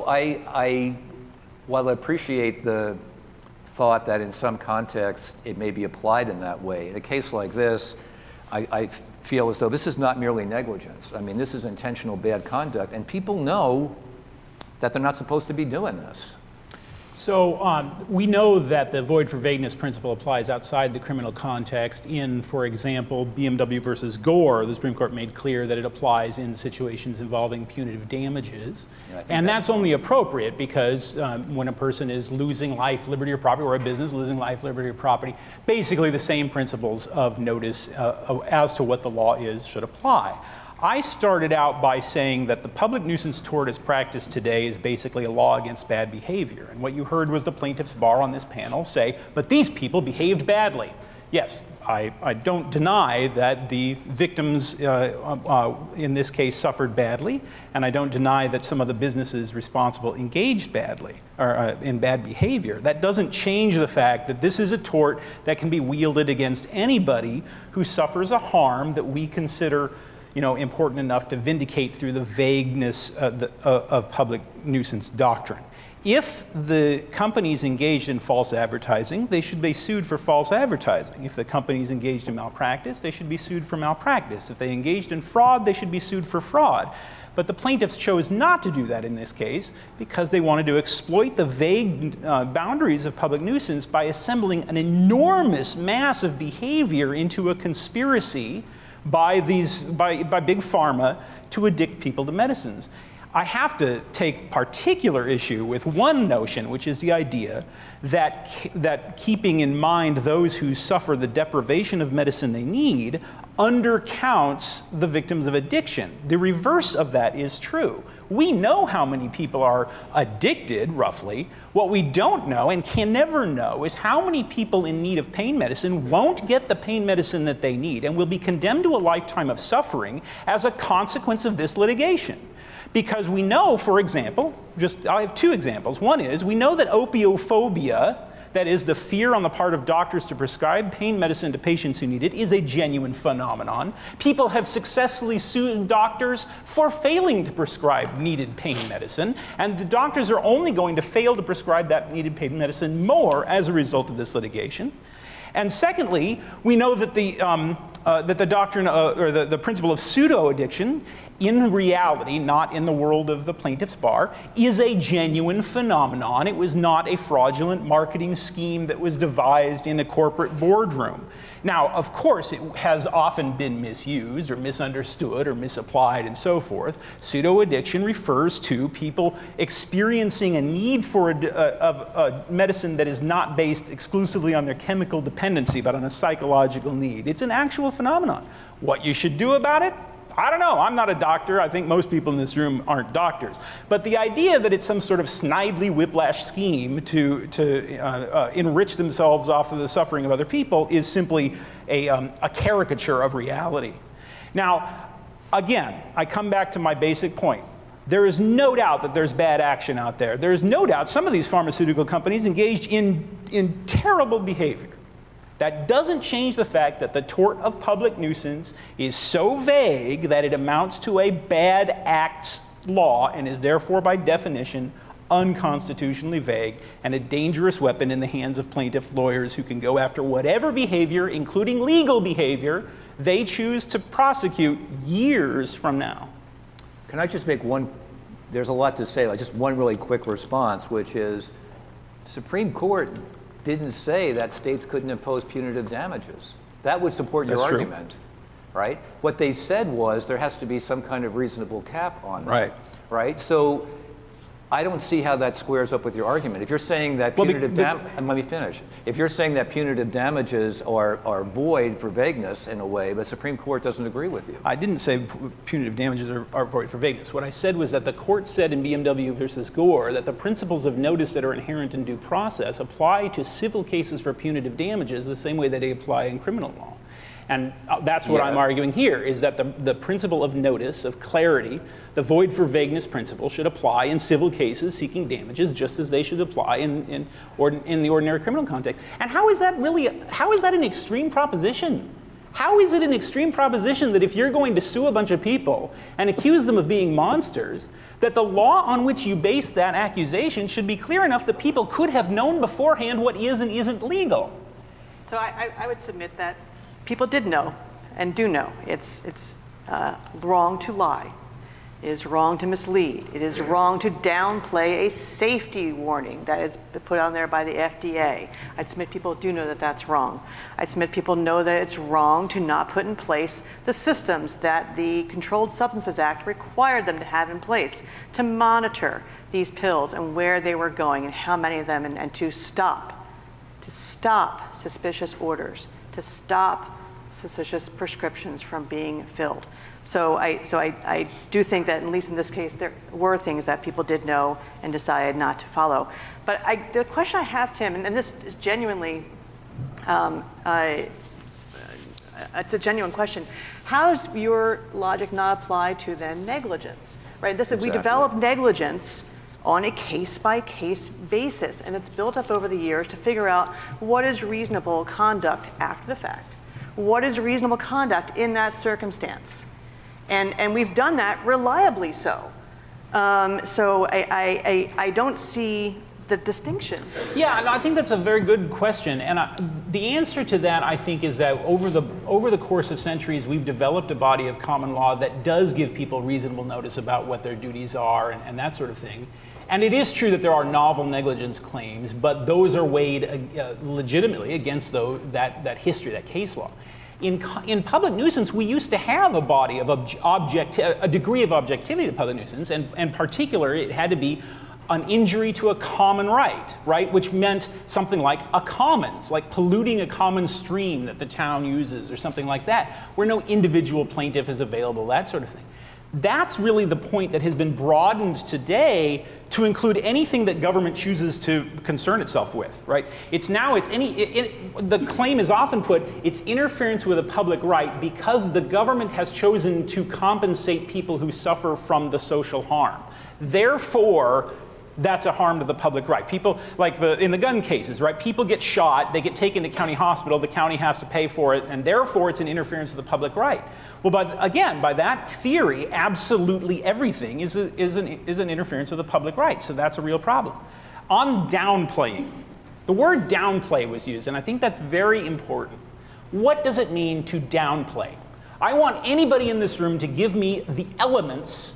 while I appreciate the thought that in some contexts it may be applied in that way, in a case like this, I feel as though this is not merely negligence. I mean, this is intentional bad conduct, and people know that they're not supposed to be doing this. So we know that the void for vagueness principle applies outside the criminal context. In, for example, BMW versus Gore, the Supreme Court made clear that it applies in situations involving punitive damages. Yeah, and that's only appropriate because when a person is losing life, liberty, or property, or a business losing life, liberty, or property, basically the same principles of notice as to what the law is should apply. I started out by saying that the public nuisance tort as practiced today is basically a law against bad behavior. And what you heard was the plaintiff's bar on this panel say, but these people behaved badly. yes, I don't deny that the victims in this case suffered badly, and I don't deny that some of the businesses responsible engaged badly or in bad behavior. That doesn't change the fact that this is a tort that can be wielded against anybody who suffers a harm that we consider important enough to vindicate through the vagueness of public nuisance doctrine. If the company's engaged in false advertising, they should be sued for false advertising. If the company's engaged in malpractice, they should be sued for malpractice. If they engaged in fraud, they should be sued for fraud. But the plaintiffs chose not to do that in this case because they wanted to exploit the vague boundaries of public nuisance by assembling an enormous mass of behavior into a conspiracy by big pharma to addict people to medicines. I have to take particular issue with one notion, which is the idea that keeping in mind those who suffer the deprivation of medicine they need undercounts the victims of addiction. The reverse of that is true. We know how many people are addicted, roughly. What we don't know and can never know is how many people in need of pain medicine won't get the pain medicine that they need and will be condemned to a lifetime of suffering as a consequence of this litigation. Because we know, for example, I have two examples. One is, we know that opiophobia, that is the fear on the part of doctors to prescribe pain medicine to patients who need it, is a genuine phenomenon. People have successfully sued doctors for failing to prescribe needed pain medicine, and the doctors are only going to fail to prescribe that needed pain medicine more as a result of this litigation. And secondly, we know that the doctrine or the principle of pseudo-addiction, in reality, not in the world of the plaintiff's bar, is a genuine phenomenon. It was not a fraudulent marketing scheme that was devised in a corporate boardroom. Now, of course, it has often been misused or misunderstood or misapplied and so forth. Pseudo-addiction refers to people experiencing a need for a medicine that is not based exclusively on their chemical dependency, but on a psychological need. It's an actual phenomenon. What you should do about it? I don't know. I'm not a doctor. I think most people in this room aren't doctors. But the idea that it's some sort of Snidely whiplash scheme to enrich themselves off of the suffering of other people is simply a caricature of reality. Now, again, I come back to my basic point. There is no doubt that there's bad action out there. There is no doubt some of these pharmaceutical companies engaged in terrible behavior. That doesn't change the fact that the tort of public nuisance is so vague that it amounts to a bad acts law and is therefore by definition unconstitutionally vague and a dangerous weapon in the hands of plaintiff lawyers who can go after whatever behavior, including legal behavior, they choose to prosecute years from now. Can I just make one, there's a lot to say, like just one really quick response, which is Supreme Court didn't say that states couldn't impose punitive damages. That would support your argument, right? What they said was there has to be some kind of reasonable cap on that, right? So I don't see how that squares up with your argument. If you're saying that punitive let me finish. If you're saying that punitive damages are void for vagueness in a way, but Supreme Court doesn't agree with you. I didn't say punitive damages are void for vagueness. What I said was that the court said in BMW versus Gore that the principles of notice that are inherent in due process apply to civil cases for punitive damages the same way that they apply in criminal law. And that's what I'm arguing here, is that the principle of notice, of clarity, the void for vagueness principle should apply in civil cases seeking damages just as they should apply in the ordinary criminal context. And how is that an extreme proposition? How is it an extreme proposition that if you're going to sue a bunch of people and accuse them of being monsters, that the law on which you base that accusation should be clear enough that people could have known beforehand what is and isn't legal? So I would submit that people did know and do know. It's wrong to lie. It is wrong to mislead. It is wrong to downplay a safety warning that is put on there by the FDA. I'd submit people do know that that's wrong. I'd submit people know that it's wrong to not put in place the systems that the Controlled Substances Act required them to have in place to monitor these pills and where they were going and how many of them, and to stop suspicious orders, to stop suspicious prescriptions from being filled. So I do think that, at least in this case, there were things that people did know and decided not to follow. But the question I have, Tim, and this is genuinely It's a genuine question. How does your logic not apply to then negligence, right? We develop negligence on a case-by-case basis, and it's built up over the years to figure out what is reasonable conduct after the fact. What is reasonable conduct in that circumstance? And we've done that reliably so. So I don't see the distinction. Yeah, and I think that's a very good question. And the answer to that, I think, is that over the course of centuries, we've developed a body of common law that does give people reasonable notice about what their duties are and that sort of thing. And it is true that there are novel negligence claims, but those are weighed legitimately against that history, that case law. In public nuisance, we used to have a body of a degree of objectivity to public nuisance, and in particular, it had to be an injury to a common right, which meant something like a commons, like polluting a common stream that the town uses or something like that, where no individual plaintiff is available, that sort of thing. That's really the point that has been broadened today to include anything that government chooses to concern itself with, right? The claim is often put, it's interference with a public right because the government has chosen to compensate people who suffer from the social harm. Therefore, that's a harm to the public right. People, like in the gun cases, right? People get shot, they get taken to county hospital, the county has to pay for it, and therefore it's an interference with the public right. Well, by that theory, absolutely everything is an interference with the public right, so that's a real problem. On downplaying, the word downplay was used, and I think that's very important. What does it mean to downplay? I want anybody in this room to give me the elements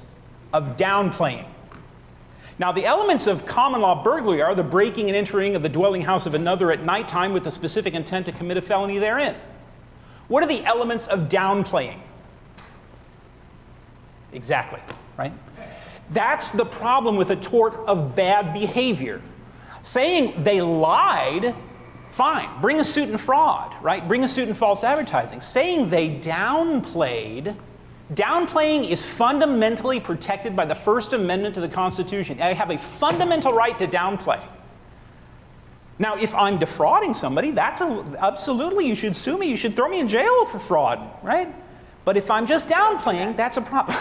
of downplaying. Now, the elements of common law burglary are the breaking and entering of the dwelling house of another at nighttime with the specific intent to commit a felony therein. What are the elements of downplaying? Exactly, right? That's the problem with a tort of bad behavior. Saying they lied, fine, bring a suit in fraud, right? Bring a suit in false advertising. Saying they downplaying is fundamentally protected by the First Amendment to the Constitution. I have a fundamental right to downplay. Now, if I'm defrauding somebody, absolutely, you should sue me, you should throw me in jail for fraud, right? But if I'm just downplaying, that's a problem.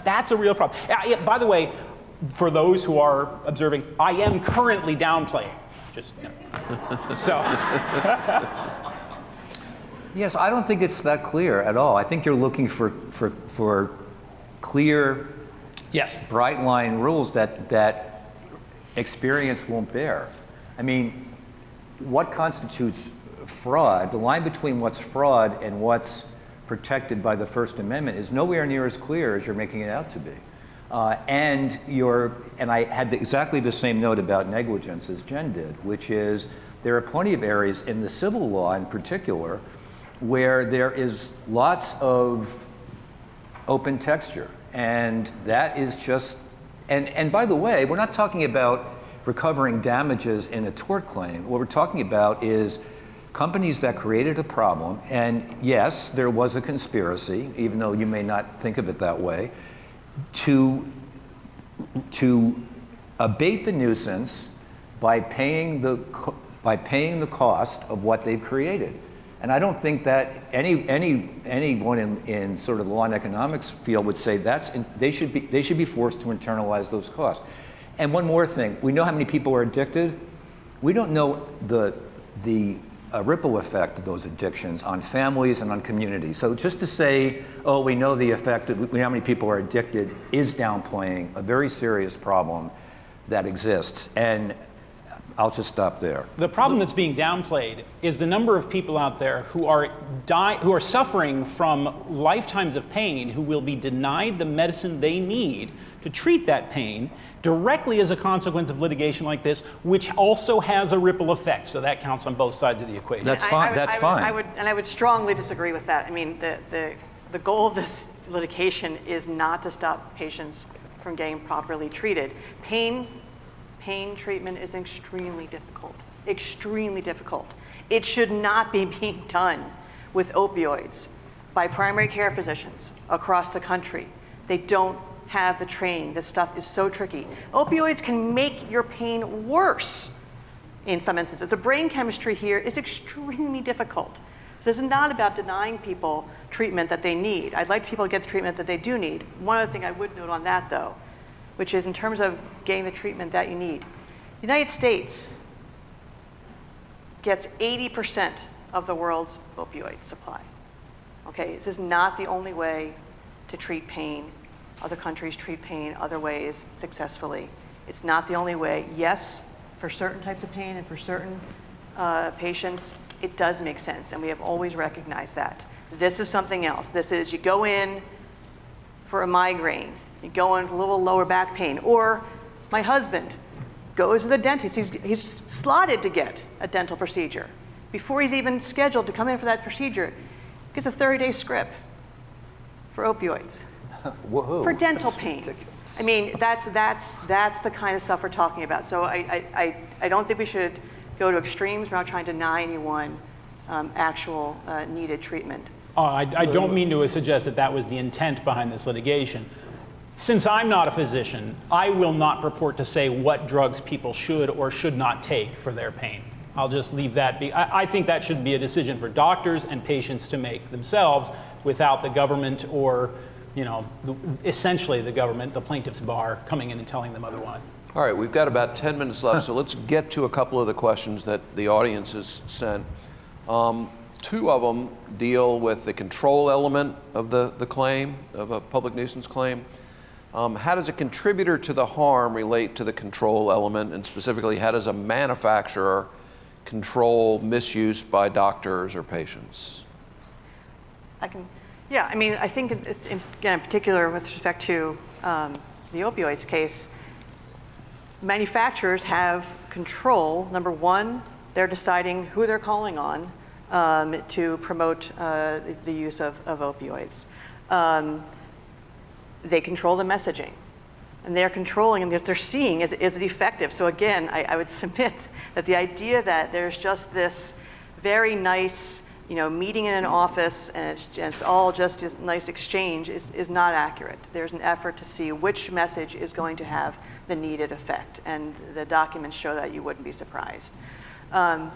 That's a real problem. By the way, for those who are observing, I am currently downplaying. Just, so. Yes, I don't think it's that clear at all. I think you're looking for clear, yes, bright line rules that experience won't bear. I mean, what constitutes fraud? The line between what's fraud and what's protected by the First Amendment is nowhere near as clear as you're making it out to be. And I had exactly the same note about negligence as Jen did, which is there are plenty of areas in the civil law in particular where there is lots of open texture. And that is just, and by the way, we're not talking about recovering damages in a tort claim. What we're talking about is companies that created a problem, and yes, there was a conspiracy, even though you may not think of it that way, to abate the nuisance by paying the cost of what they've created. And I don't think that anyone in sort of the law and economics field would say they should be forced to internalize those costs. And one more thing, we know how many people are addicted. We don't know the ripple effect of those addictions on families and on communities. So just to say, oh, we know the effect of how many people are addicted is downplaying a very serious problem that exists. And I'll just stop there. The problem that's being downplayed is the number of people out there who are suffering from lifetimes of pain, who will be denied the medicine they need to treat that pain directly as a consequence of litigation like this, which also has a ripple effect. So that counts on both sides of the equation. That's fine. That's fine. I would strongly disagree with that. I mean, the goal of this litigation is not to stop patients from getting properly treated. Pain treatment is extremely difficult. Extremely difficult. It should not be being done with opioids by primary care physicians across the country. They don't have the training. This stuff is so tricky. Opioids can make your pain worse. in some instances. The brain chemistry here is extremely difficult. So this is not about denying people treatment that they need. I'd like people to get the treatment that they do need. One other thing I would note on that, though, which is in terms of getting the treatment that you need. The United States gets 80% of the world's opioid supply. Okay, this is not the only way to treat pain. Other countries treat pain other ways successfully. It's not the only way. Yes, for certain types of pain and for certain patients, it does make sense, and we have always recognized that. This is something else. This is, you go in for a migraine, you go in for a little lower back pain, or my husband goes to the dentist. He's slotted to get a dental procedure. Before he's even scheduled to come in for that procedure, he gets a 30-day script for opioids. Whoa. For dental pain. I mean, that's the kind of stuff we're talking about. So I don't think we should go to extremes. We're not trying to deny anyone actual needed treatment. I don't mean to suggest that that was the intent behind this litigation. Since I'm not a physician, I will not purport to say what drugs people should or should not take for their pain. I'll just leave that be. I think that should be a decision for doctors and patients to make themselves without the government or, essentially the government, the plaintiff's bar, coming in and telling them otherwise. All right, we've got about 10 minutes left, so let's get to a couple of the questions that the audience has sent. Two of them deal with the control element of the claim, of a public nuisance claim. How does a contributor to the harm relate to the control element, and specifically, how does a manufacturer control misuse by doctors or patients? I think again, in particular with respect to the opioids case, manufacturers have control. Number one, they're deciding who they're calling on to promote the use of opioids. They control the messaging, and they're controlling, and what they're seeing is it effective. So again, I would submit that the idea that there's just this very nice, meeting in an office and it's all just this nice exchange is not accurate. There's an effort to see which message is going to have the needed effect, and the documents show that. You wouldn't be surprised. And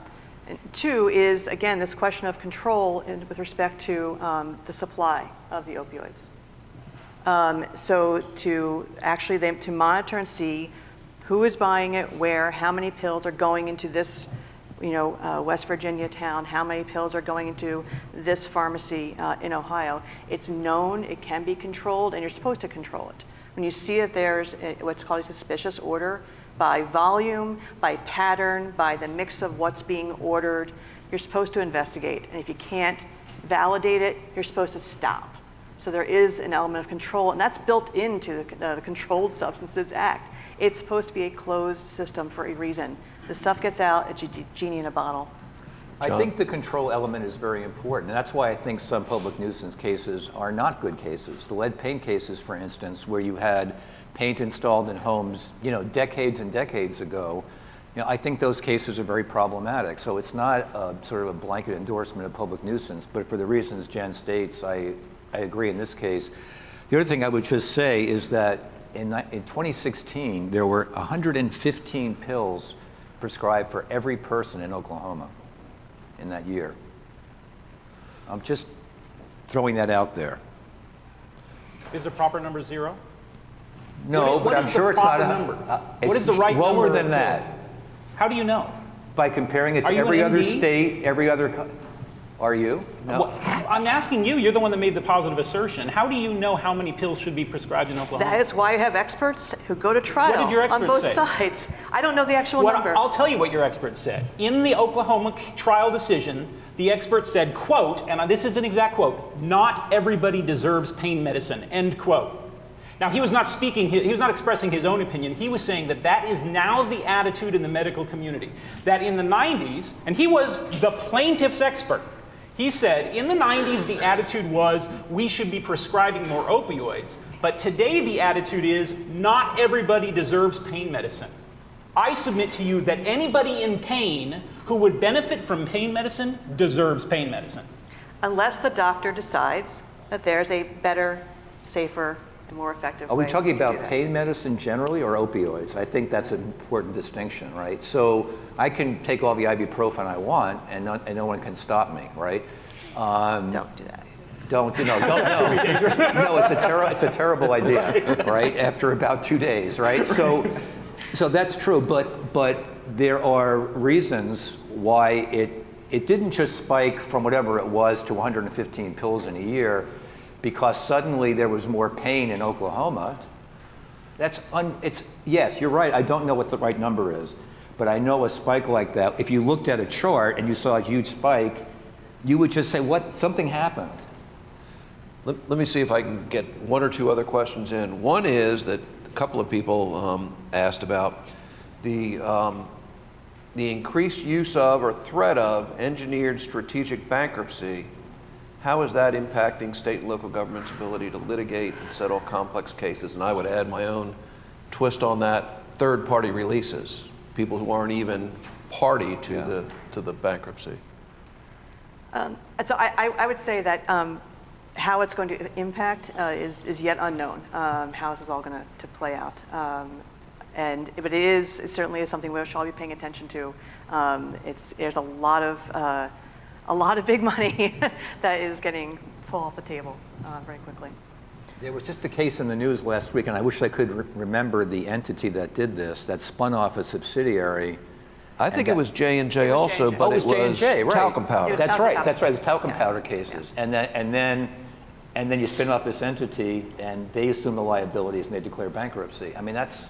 two is, again, this question of control with respect to the supply of the opioids. So to monitor and see who is buying it, where, how many pills are going into this, West Virginia town, how many pills are going into this pharmacy in Ohio. It's known, it can be controlled, and you're supposed to control it. When you see that there's what's called a suspicious order, by volume, by pattern, by the mix of what's being ordered, you're supposed to investigate. And if you can't validate it, you're supposed to stop. So there is an element of control, and that's built into the Controlled Substances Act. It's supposed to be a closed system for a reason. The stuff gets out, it's a genie in a bottle. I think the control element is very important, and that's why I think some public nuisance cases are not good cases. The lead paint cases, for instance, where you had paint installed in homes, decades and decades ago, I think those cases are very problematic. So it's not sort of a blanket endorsement of public nuisance, but for the reasons Jen states, I agree in this case. The other thing I would just say is that in 2016, there were 115 pills prescribed for every person in Oklahoma in that year. I'm just throwing that out there. Is the proper number 0? No, but I'm sure it's not a number. What is the right number? Lower than that. How do you know? By comparing it to every other state, every other. Are you? No. Well, I'm asking you. You're the one that made the positive assertion. How do you know how many pills should be prescribed in Oklahoma? That is why I have experts who go to trial What did your experts on both say? sides. I don't know the actual number. I'll tell you what your experts said. In the Oklahoma trial decision, the experts said, quote, and this is an exact quote, "Not everybody deserves pain medicine," end quote. Now, he was not expressing his own opinion. He was saying that is now the attitude in the medical community. That in the 90s, and he was the plaintiff's expert, he said in the 90s the attitude was we should be prescribing more opioids, but today the attitude is not everybody deserves pain medicine. I submit to you that anybody in pain who would benefit from pain medicine deserves pain medicine. Unless the doctor decides that there's a better, safer and more effective Are way we talking to do about that. pain medicine generally or opioids? I think that's an important distinction, right? So I can take all the ibuprofen I want and no one can stop me, right? Don't do that. No, it's a terrible idea, right? After about 2 days, right? So that's true, but there are reasons why it didn't just spike from whatever it was to 115 pills in a year, because suddenly there was more pain in Oklahoma. Yes, you're right. I don't know what the right number is, but I know a spike like that. If you looked at a chart and you saw a huge spike, you would just say, something happened. Let me see if I can get one or two other questions in. One is that a couple of people asked about the increased use of or threat of engineered strategic bankruptcy. How is that impacting state and local government's ability to litigate and settle complex cases? And I would add my own twist on that: third-party releases, people who aren't even party to the bankruptcy. So I would say that how it's going to impact is yet unknown. How this is all going to play out, but it certainly is something we shall be paying attention to. There's a lot of big money that is getting pulled off the table very quickly. There was just a case in the news last week, and I wish I could remember the entity that did this, that spun off a subsidiary. I think it was J&J also, J&J. but Oh, it was J&J, right. talcum powder. was That's talcum right. powder. That's right. It's talcum Yeah. powder cases, and then you spin off this entity, and they assume the liabilities, and they declare bankruptcy. I mean, that's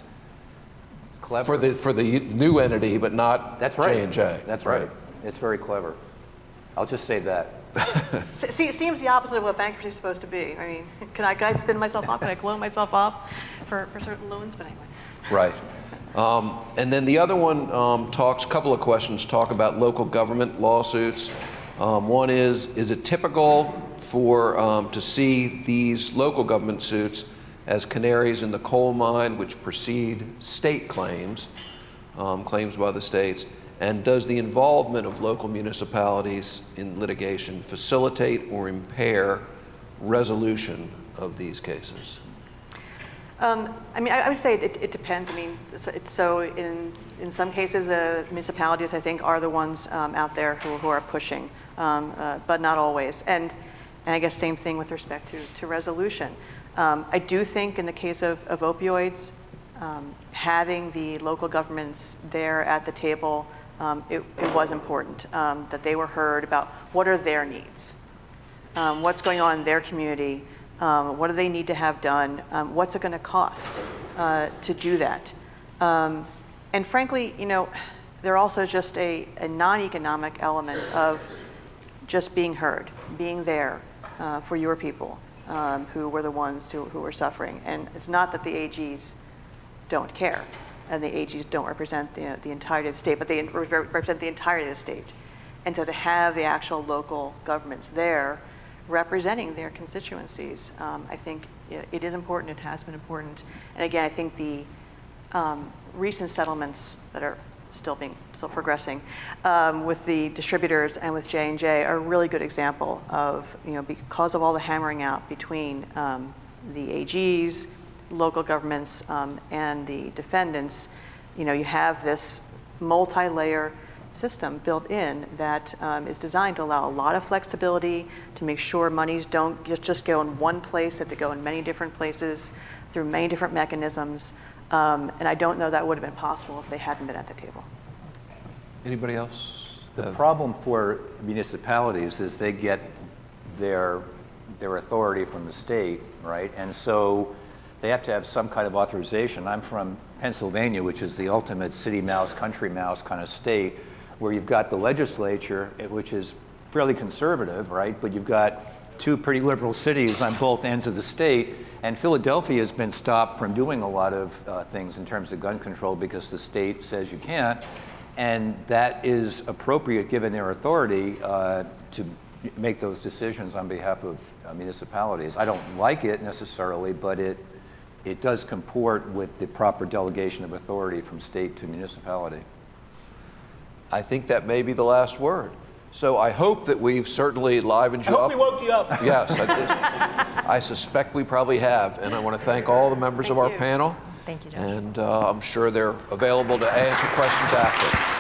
clever. For the new entity, but not That's right. J&J. That's right. It's very clever. I'll just say that. It seems the opposite of what bankruptcy is supposed to be. I mean, can I spin myself off? Can I clone myself off for certain loans? But anyway. Right. And then the other one a couple of questions talk about local government lawsuits. One is it typical to see these local government suits as canaries in the coal mine which precede state claims by the states? And does the involvement of local municipalities in litigation facilitate or impair resolution of these cases? I mean, I would say it depends. I mean, so in some cases, the municipalities, I think, are the ones out there who are pushing, but not always. And I guess same thing with respect to resolution. I do think in the case of opioids, having the local governments there at the table, it was important that they were heard about what are their needs, what's going on in their community. What do they need to have done? What's it going to cost to do that? And frankly, there are also just a non-economic element of just being heard, being there for your people who were the ones who were suffering. And it's not that the AGs don't care, and the AGs don't represent the entirety of the state, but they represent the entirety of the state. And so to have the actual local governments there representing their constituencies, I think it is important. It has been important. And again, I think the recent settlements that are still progressing with the distributors and with J&J are a really good example of, because of all the hammering out between the AGs, local governments, and the defendants, you have this multi-layer system built in that is designed to allow a lot of flexibility, to make sure monies don't just go in one place, that they go in many different places through many different mechanisms. And I don't know that would have been possible if they hadn't been at the table. Anybody else? The problem for municipalities is they get their authority from the state, right? And so they have to have some kind of authorization. I'm from Pennsylvania, which is the ultimate city mouse, country mouse kind of state, where you've got the legislature, which is fairly conservative, right? But you've got two pretty liberal cities on both ends of the state, and Philadelphia has been stopped from doing a lot of things in terms of gun control because the state says you can't, and that is appropriate given their authority to make those decisions on behalf of municipalities. I don't like it necessarily, but it does comport with the proper delegation of authority from state to municipality. I think that may be the last word. So I hope that we've certainly livened you up. I hope we woke you up. Yes, I suspect we probably have. And I want to thank all the members of our panel. Thank you, Judge. And I'm sure they're available to answer questions after.